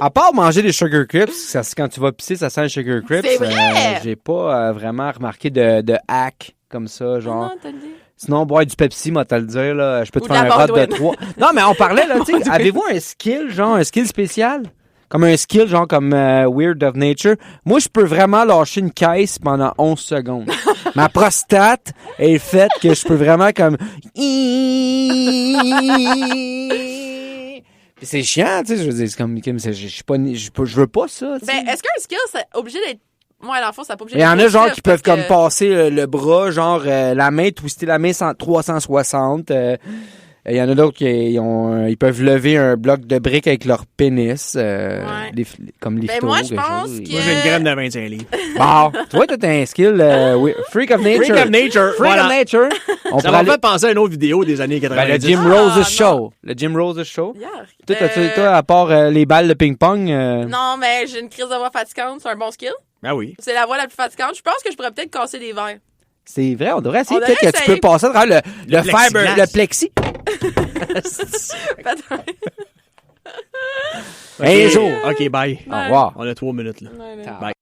À part manger des sugar crips, ça, quand tu vas pisser, ça sent les sugar crips. C'est vrai! J'ai pas vraiment remarqué de hack comme ça, genre. Non, t'as dit. Sinon, boire du Pepsi, moi, te le dire, là, je peux te Ou faire de la un rot de Baldwin. 3. Non, mais on parlait, là, tu sais, avez-vous un skill, genre, un skill spécial? Comme un skill, genre, comme Weird of Nature. Moi, je peux vraiment lâcher une caisse pendant 11 secondes. Ma prostate est faite que je peux vraiment comme... Puis c'est chiant, tu sais, je veux dire, c'est comme... Je veux pas ça, tu sais. Ben, est-ce qu'un skill, c'est obligé d'être. Moi, à l'enfant, c'est pas obligé Il y en a d'être genre positif, qui peuvent parce comme que- passer le bras, genre la main, twister la main 360. Il y en a d'autres qui ils peuvent lever un bloc de briques avec leur pénis, comme lifto. Moi, je pense que... Moi, j'ai une graine de 25 livres. Bon, toi, t'as un skill freak of nature. Freak of nature. Freak of nature. Ça m'a fait penser à une autre vidéo des années 90. Le Jim Rose Show. Le Jim Rose Show. Toi, à part les balles de ping-pong... Non, mais j'ai une crise de voix fatigante. C'est un bon skill. Ben oui. C'est la voix la plus fatigante. Je pense que je pourrais peut-être casser des verres. C'est vrai, on devrait essayer. Peut-être que tu peux passer à travers le fiber, le plexi. Un jour. OK, bye. Au revoir. On a 3 minutes, là. Bye.